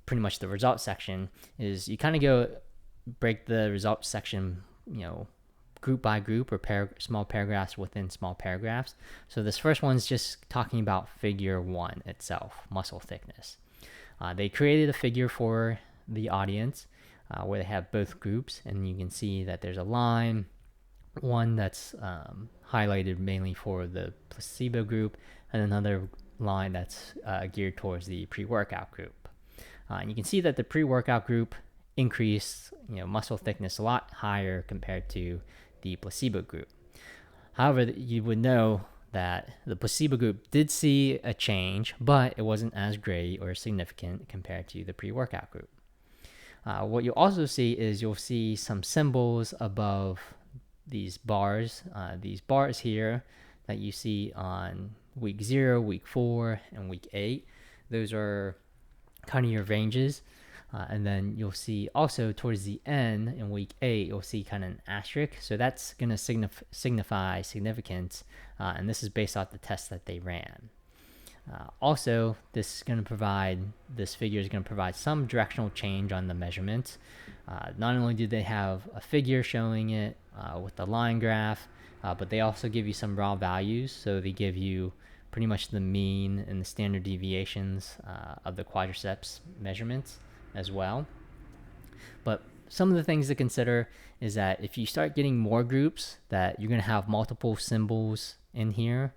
pretty much the results section is you kind of break the results section, group by group or small paragraphs within small paragraphs. So this first one's just talking about figure 1 itself, muscle thickness. They created a figure for the audience where they have both groups, and you can see that there's a line, one that's highlighted mainly for the placebo group, and another line that's geared towards the pre-workout group. And you can see that the pre-workout group increased muscle thickness a lot higher compared to the placebo group. However, you would know that the placebo group did see a change, but it wasn't as great or significant compared to the pre-workout group. What you'll also see is you'll see some symbols above these bars. These bars here that you see on week 0, week 4, and week 8. Those are kind of your ranges. And then you'll see also towards the end in week 8, you'll see kind of an asterisk. So that's going to signify significance. And this is based off the test that they ran. Also, this figure is going to provide some directional change on the measurements. Not only do they have a figure showing it with the line graph, but they also give you some raw values. So they give you pretty much the mean and the standard deviations of the quadriceps measurements as well. But some of the things to consider is that if you start getting more groups, that you're going to have multiple symbols in here.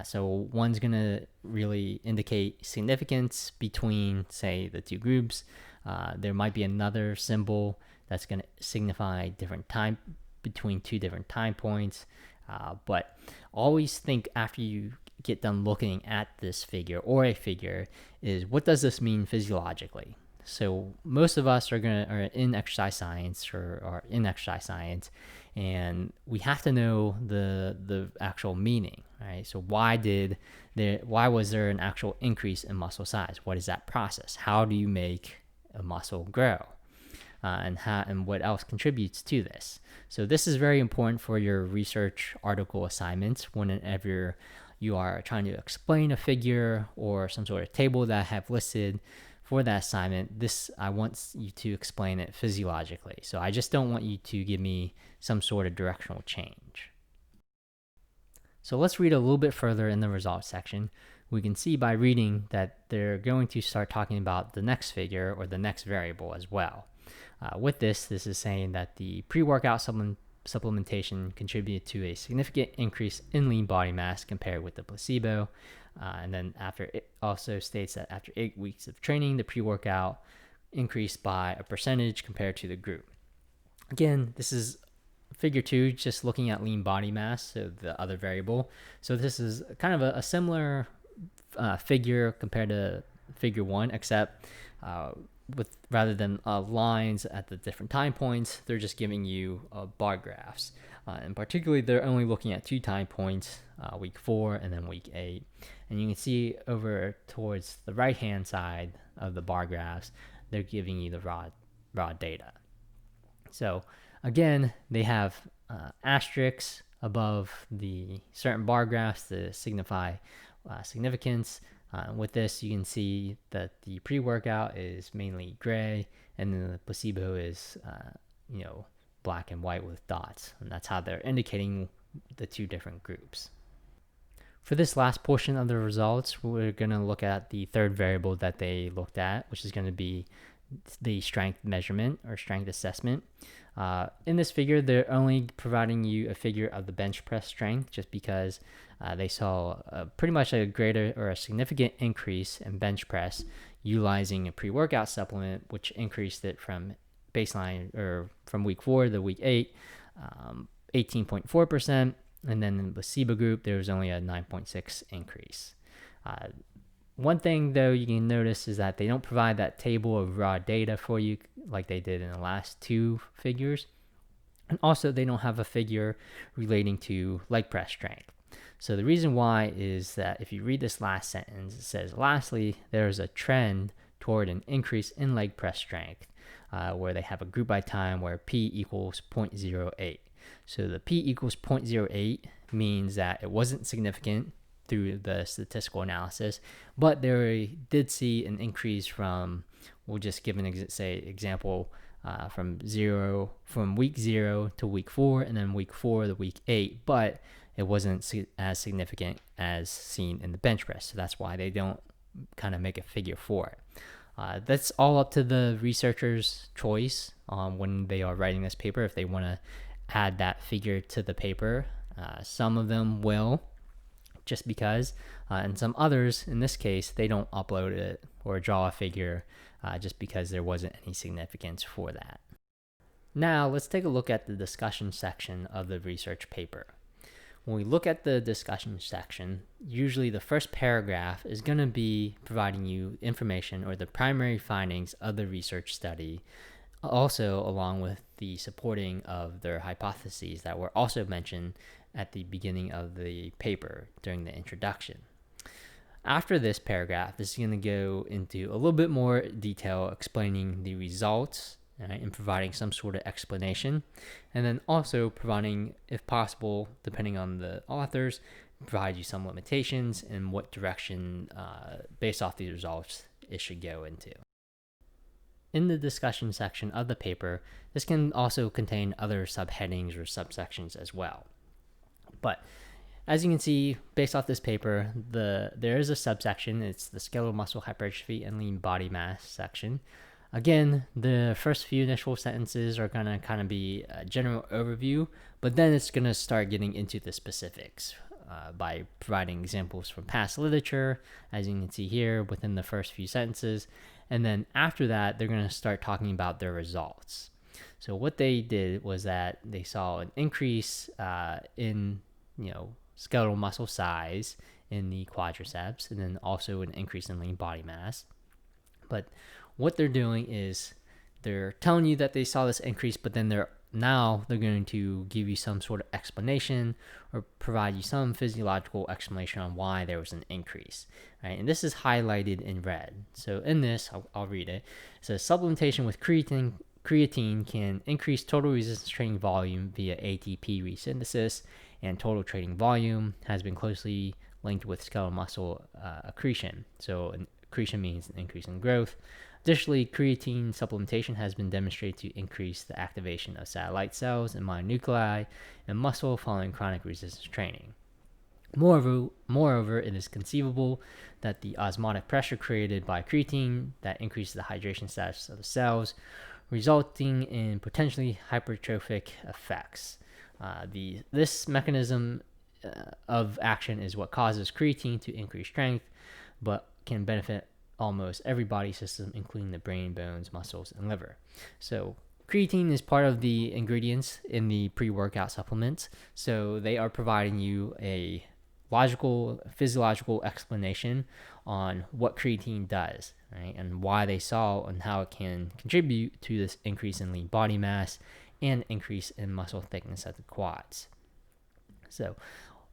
So one's going to really indicate significance between, say, the two groups. There might be another symbol that's going to signify different time between two different time points. But always think after you get done looking at this figure or a figure is, what does this mean physiologically? So most of us are in exercise science or are in exercise science, and we have to know the actual meaning, right? So why was there an actual increase in muscle size? What is that process? How do you make a muscle grow? And what else contributes to this? So this is very important for your research article assignments whenever you are trying to explain a figure or some sort of table that I have listed for that assignment. I want you to explain it physiologically. So I just don't want you to give me some sort of directional change. So let's read a little bit further in the results section. We can see by reading that they're going to start talking about the next figure or the next variable as well. With this is saying that the pre-workout supplementation contributed to a significant increase in lean body mass compared with the placebo. And then it also states that after 8 weeks of training, the pre-workout increased by a percentage compared to the group. Again, this is figure 2, just looking at lean body mass, so the other variable. So this is kind of a similar figure compared to figure 1, except with rather than lines at the different time points, they're just giving you bar graphs. And particularly, they're only looking at 2 time points, week 4 and then week 8. And you can see over towards the right-hand side of the bar graphs, they're giving you the raw data. So again, they have asterisks above the certain bar graphs to signify significance. With this, you can see that the pre-workout is mainly gray, and then the placebo is, black and white with dots, and that's how they're indicating the 2 different groups. For this last portion of the results, we're going to look at the third variable that they looked at, which is going to be the strength measurement or strength assessment. In this figure, they're only providing you a figure of the bench press strength just because they saw pretty much a greater or a significant increase in bench press utilizing a pre-workout supplement, which increased it from baseline or from week 4 to week 8, 18.4%. And then in the placebo group, there was only a 9.6 increase. One thing, though, you can notice is that they don't provide that table of raw data for you like they did in the last 2 figures. And also, they don't have a figure relating to leg press strength. So the reason why is that if you read this last sentence, it says, lastly, there is a trend toward an increase in leg press strength, where they have a group by time where P equals 0.08. So the P equals 0.08 means that it wasn't significant through the statistical analysis, but they did see an increase from, we'll just give an example, from week 0 to week 4, and then week 4 to week 8, but it wasn't as significant as seen in the bench press. So that's why they don't kind of make a figure for it. That's all up to the researcher's choice when they are writing this paper, if they want to add that figure to the paper. Some of them will, just because, and some others, in this case, they don't upload it or draw a figure just because there wasn't any significance for that. Now, let's take a look at the discussion section of the research paper. When we look at the discussion section, usually the first paragraph is going to be providing you information or the primary findings of the research study, also along with the supporting of their hypotheses that were also mentioned at the beginning of the paper during the introduction. After this paragraph, this is going to go into a little bit more detail explaining the results, right, and providing some sort of explanation, and then also providing, if possible, depending on the authors, provide you some limitations and what direction, based off these results, it should go into. In the discussion section of the paper, this can also contain other subheadings or subsections as well. But as you can see, based off this paper, there is a subsection. It's the skeletal muscle hypertrophy and lean body mass section. Again, the first few initial sentences are going to kind of be a general overview, but then it's going to start getting into the specifics by providing examples from past literature, as you can see here within the first few sentences. And then after that, they're going to start talking about their results. So what they did was that they saw an increase in, skeletal muscle size in the quadriceps, and then also an increase in lean body mass. But what they're doing is they're telling you that they saw this increase, but then they're going to give you some sort of explanation or provide you some physiological explanation on why there was an increase, right? And this is highlighted in red. So in this, I'll read it. It says supplementation with creatine can increase total resistance training volume via ATP resynthesis, and total training volume has been closely linked with skeletal muscle accretion. So accretion means an increase in growth. Additionally, creatine supplementation has been demonstrated to increase the activation of satellite cells and myonuclei in muscle following chronic resistance training. Moreover, it is conceivable that the osmotic pressure created by creatine that increases the hydration status of the cells, resulting in potentially hypertrophic effects. This mechanism of action is what causes creatine to increase strength, but can benefit almost every body system, including the brain, bones, muscles, and liver. So creatine is part of the ingredients in the pre-workout supplements. So they are providing you a logical, physiological explanation on what creatine does, right? And why they saw and how it can contribute to this increase in lean body mass and increase in muscle thickness at the quads. So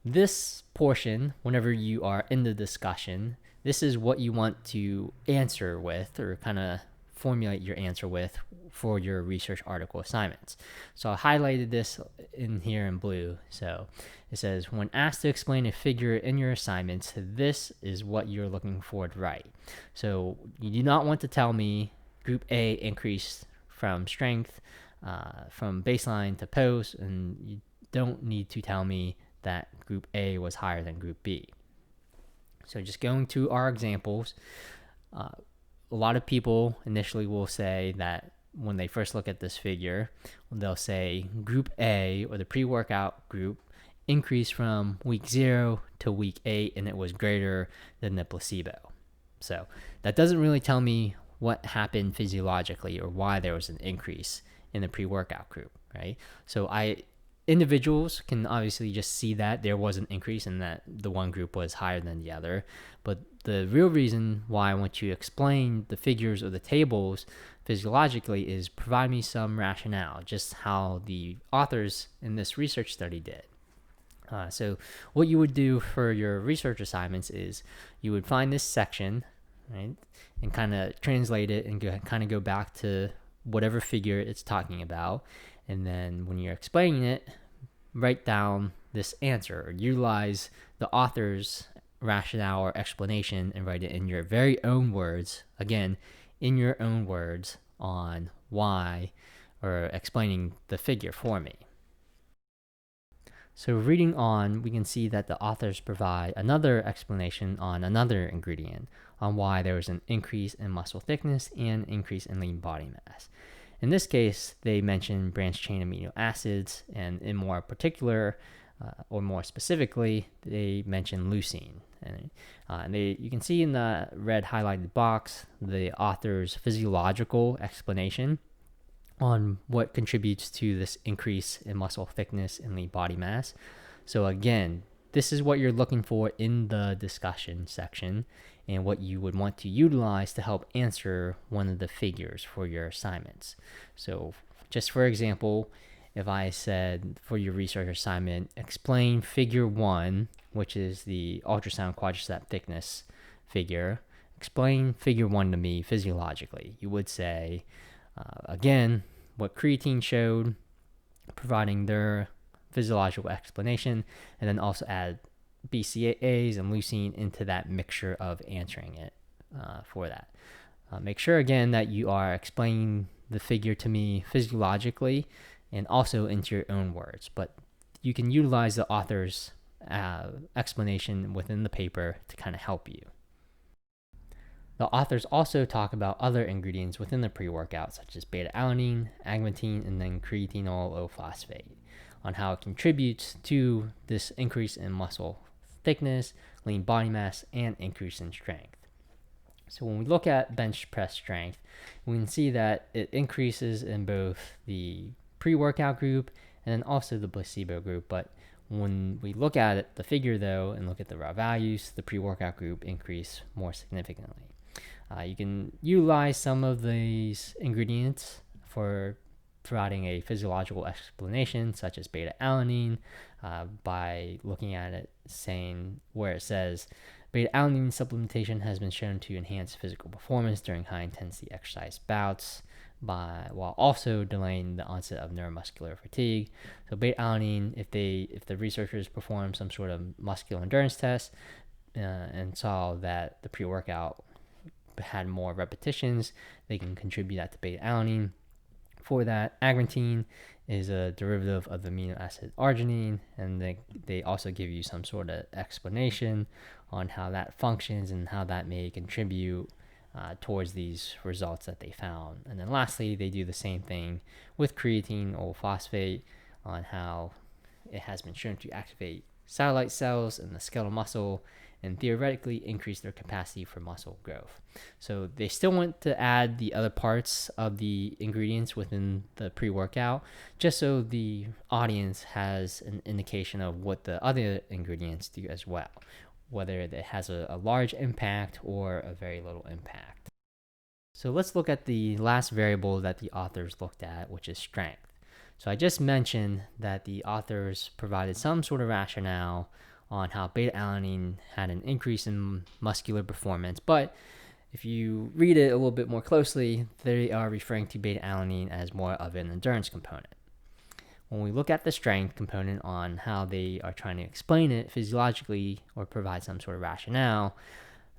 this portion, whenever you are in the discussion, this is what you want to answer with, or kind of formulate your answer with for your research article assignments. So I highlighted this in here in blue. So it says, when asked to explain a figure in your assignments, this is what you're looking for to write. So you do not want to tell me group A increased from strength from baseline to post, and you don't need to tell me that group A was higher than group B. So just going to our examples, a lot of people initially will say that when they first look at this figure, they'll say group A, or the pre-workout group, increased from week 0 to week 8, and it was greater than the placebo. So that doesn't really tell me what happened physiologically or why there was an increase in the pre-workout group, right? So individuals can obviously just see that there was an increase and that the one group was higher than the other. But the real reason why I want you to explain the figures or the tables physiologically is provide me some rationale, just how the authors in this research study did. So what you would do for your research assignments is you would find this section, right, and kind of translate it and kind of go back to whatever figure it's talking about. And then when you're explaining it, write down this answer, or utilize the author's rationale or explanation and write it in your very own words, again, in your own words, on why, or explaining the figure for me. So reading on, we can see that the authors provide another explanation on another ingredient, on why there was an increase in muscle thickness and increase in lean body mass. In this case, they mention branched chain amino acids, and in more particular, or more specifically, they mention leucine. And you can see in the red highlighted box the author's physiological explanation on what contributes to this increase in muscle thickness and lean body mass. So again, this is what you're looking for in the discussion section, and what you would want to utilize to help answer one of the figures for your assignments. So just for example, if I said for your research assignment, explain figure 1, which is the ultrasound quadricep thickness figure, explain figure 1 to me physiologically. You would say, again, what creatine showed, providing their physiological explanation, and then also add BCAAs and leucine into that mixture of answering it for that. Make sure again that you are explaining the figure to me physiologically and also into your own words, but you can utilize the author's explanation within the paper to kind of help you. The authors also talk about other ingredients within the pre-workout, such as beta-alanine, agmatine, and then creatine-O-phosphate. on how it contributes to this increase in muscle thickness, lean body mass, and increase in strength. So when we look at bench press strength, we can see that it increases in both the pre-workout group and then also the placebo group. But when we look at it, the figure though, and look at the raw values, the pre-workout group increase more significantly. You can utilize some of these ingredients for providing a physiological explanation, such as beta-alanine, by looking at it, saying where it says beta-alanine supplementation has been shown to enhance physical performance during high-intensity exercise bouts, while also delaying the onset of neuromuscular fatigue. So beta-alanine, if the researchers performed some sort of muscular endurance test and saw that the pre-workout had more repetitions, they can contribute that to beta-alanine. For that, agrantine is a derivative of the amino acid arginine, and they also give you some sort of explanation on how that functions and how that may contribute towards these results that they found. And then lastly, they do the same thing with creatine or phosphate on how it has been shown to activate satellite cells in the skeletal muscle and theoretically increase their capacity for muscle growth. So they still want to add the other parts of the ingredients within the pre-workout, just so the audience has an indication of what the other ingredients do as well, whether it has a large impact or a very little impact. So let's look at the last variable that the authors looked at, which is strength. So I just mentioned that the authors provided some sort of rationale on how beta-alanine had an increase in muscular performance, but if you read it a little bit more closely, they are referring to beta-alanine as more of an endurance component. When we look at the strength component on how they are trying to explain it physiologically or provide some sort of rationale,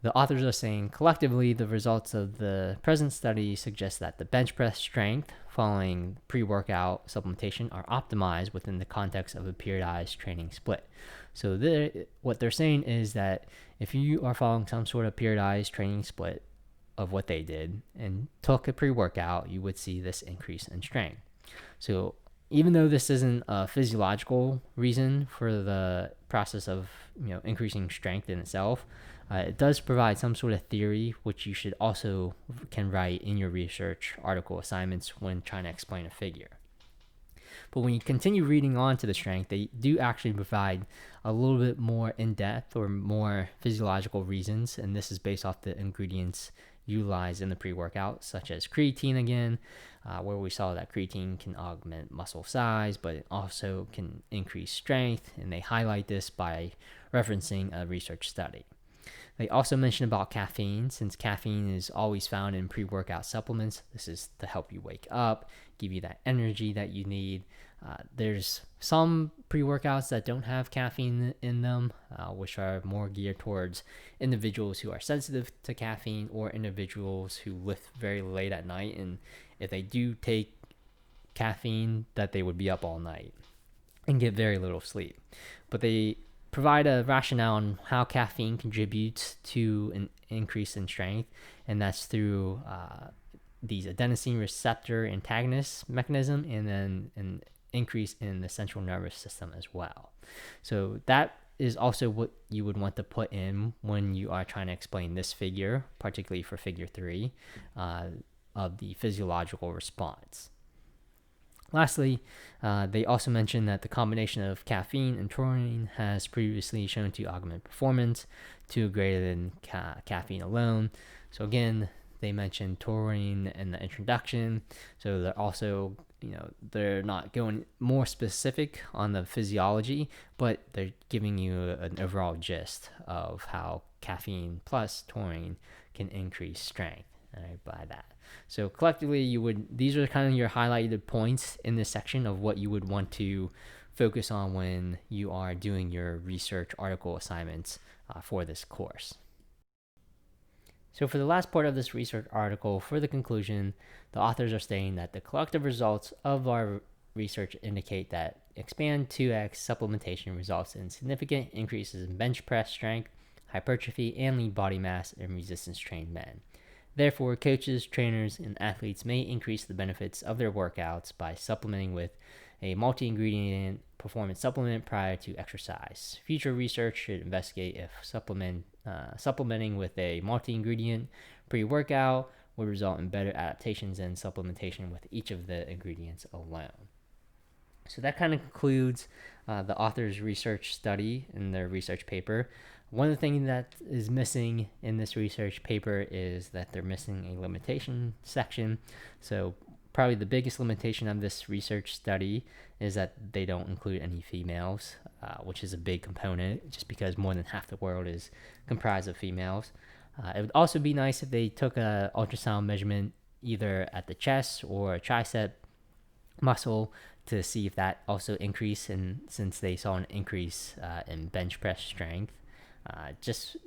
the authors are saying collectively the results of the present study suggest that the bench press strength following pre-workout supplementation are optimized within the context of a periodized training split. So what they're saying is that if you are following some sort of periodized training split of what they did and took a pre-workout, you would see this increase in strength. So even though this isn't a physiological reason for the process of increasing strength in itself, it does provide some sort of theory, which you should also can write in your research article assignments when trying to explain a figure. But when you continue reading on to the strength, they do actually provide a little bit more in-depth or more physiological reasons, and this is based off the ingredients utilized in the pre-workout, such as creatine again, where we saw that creatine can augment muscle size, but it also can increase strength, and they highlight this by referencing a research study. They also mention about caffeine, since caffeine is always found in pre-workout supplements. This is to help you wake up, give you that energy that you need. There's some pre-workouts that don't have caffeine in them, which are more geared towards individuals who are sensitive to caffeine or individuals who lift very late at night, and if they do take caffeine, that they would be up all night and get very little sleep. But they provide a rationale on how caffeine contributes to an increase in strength, and that's through these adenosine receptor antagonist mechanism and then an increase in the central nervous system as well. So that is also what you would want to put in when you are trying to explain this figure, particularly for figure 3 of the physiological response. Lastly, they also mentioned that the combination of caffeine and taurine has previously shown to augment performance to greater than caffeine alone. So again, they mentioned taurine in the introduction. So they're also, they're not going more specific on the physiology, but they're giving you an overall gist of how caffeine plus taurine can increase strength. By that. So collectively, these are kind of your highlighted points in this section of what you would want to focus on when you are doing your research article assignments for this course. So for the last part of this research article, for the conclusion, the authors are saying that the collective results of our research indicate that Expand 2X supplementation results in significant increases in bench press strength, hypertrophy, and lean body mass in resistance-trained men. Therefore, coaches, trainers, and athletes may increase the benefits of their workouts by supplementing with a multi-ingredient performance supplement prior to exercise. Future research should investigate if supplementing with a multi-ingredient pre-workout would result in better adaptations than supplementation with each of the ingredients alone. So that kind of concludes the author's research study in their research paper. One of the things that is missing in this research paper is that they're missing a limitation section. So probably the biggest limitation of this research study is that they don't include any females, which is a big component just because more than half the world is comprised of females. It would also be nice if they took an ultrasound measurement either at the chest or tricep muscle to see if that also increased, and since they saw an increase in bench press strength, just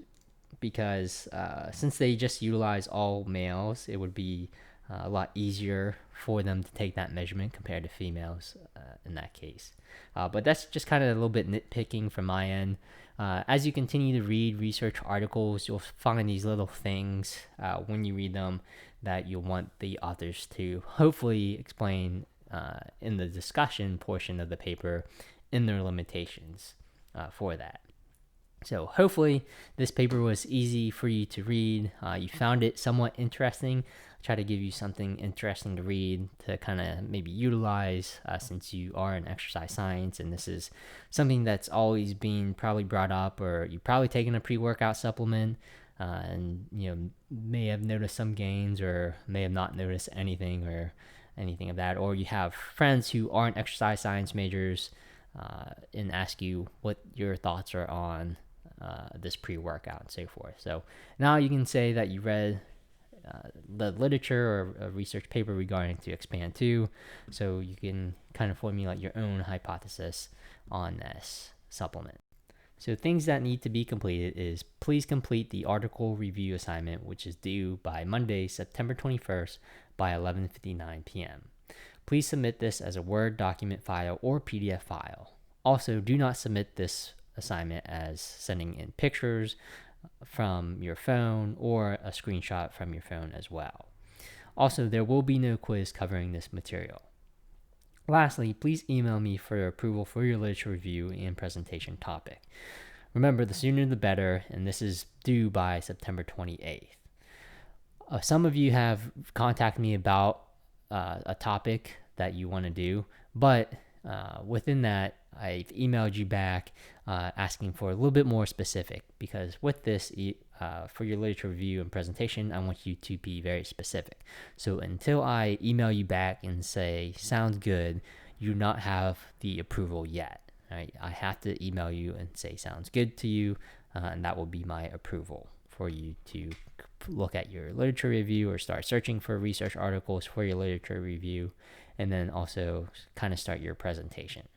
because since they just utilize all males, it would be a lot easier for them to take that measurement compared to females in that case. But that's just kind of a little bit nitpicking from my end. As you continue to read research articles, you'll find these little things when you read them that you'll want the authors to hopefully explain in the discussion portion of the paper in their limitations for that. So hopefully this paper was easy for you to read. You found it somewhat interesting. I try to give you something interesting to read to kind of maybe utilize since you are in exercise science, and this is something that's always been probably brought up, or you've probably taken a pre-workout supplement and may have noticed some gains or may have not noticed anything or anything of that, or you have friends who aren't exercise science majors and ask you what your thoughts are on this pre-workout and so forth. So now you can say that you read the literature or a research paper regarding to expand 2, so you can kind of formulate your own hypothesis on this supplement. So things that need to be completed is please complete the article review assignment, which is due by Monday, September 21st by 11:59 p.m. Please submit this as a Word document file or PDF file. Also, do not submit this assignment as sending in pictures from your phone or a screenshot from your phone as well. Also, there will be no quiz covering this material. Lastly, please email me for approval for your literature review and presentation topic. Remember, the sooner the better, and this is due by September 28th. Some of you have contacted me about a topic that you want to do, but within that, I've emailed you back asking for a little bit more specific, because with this, for your literature review and presentation, I want you to be very specific. So until I email you back and say, sounds good, you do not have the approval yet. Right? I have to email you and say, sounds good to you, and that will be my approval for you to look at your literature review or start searching for research articles for your literature review, and then also kind of start your presentation.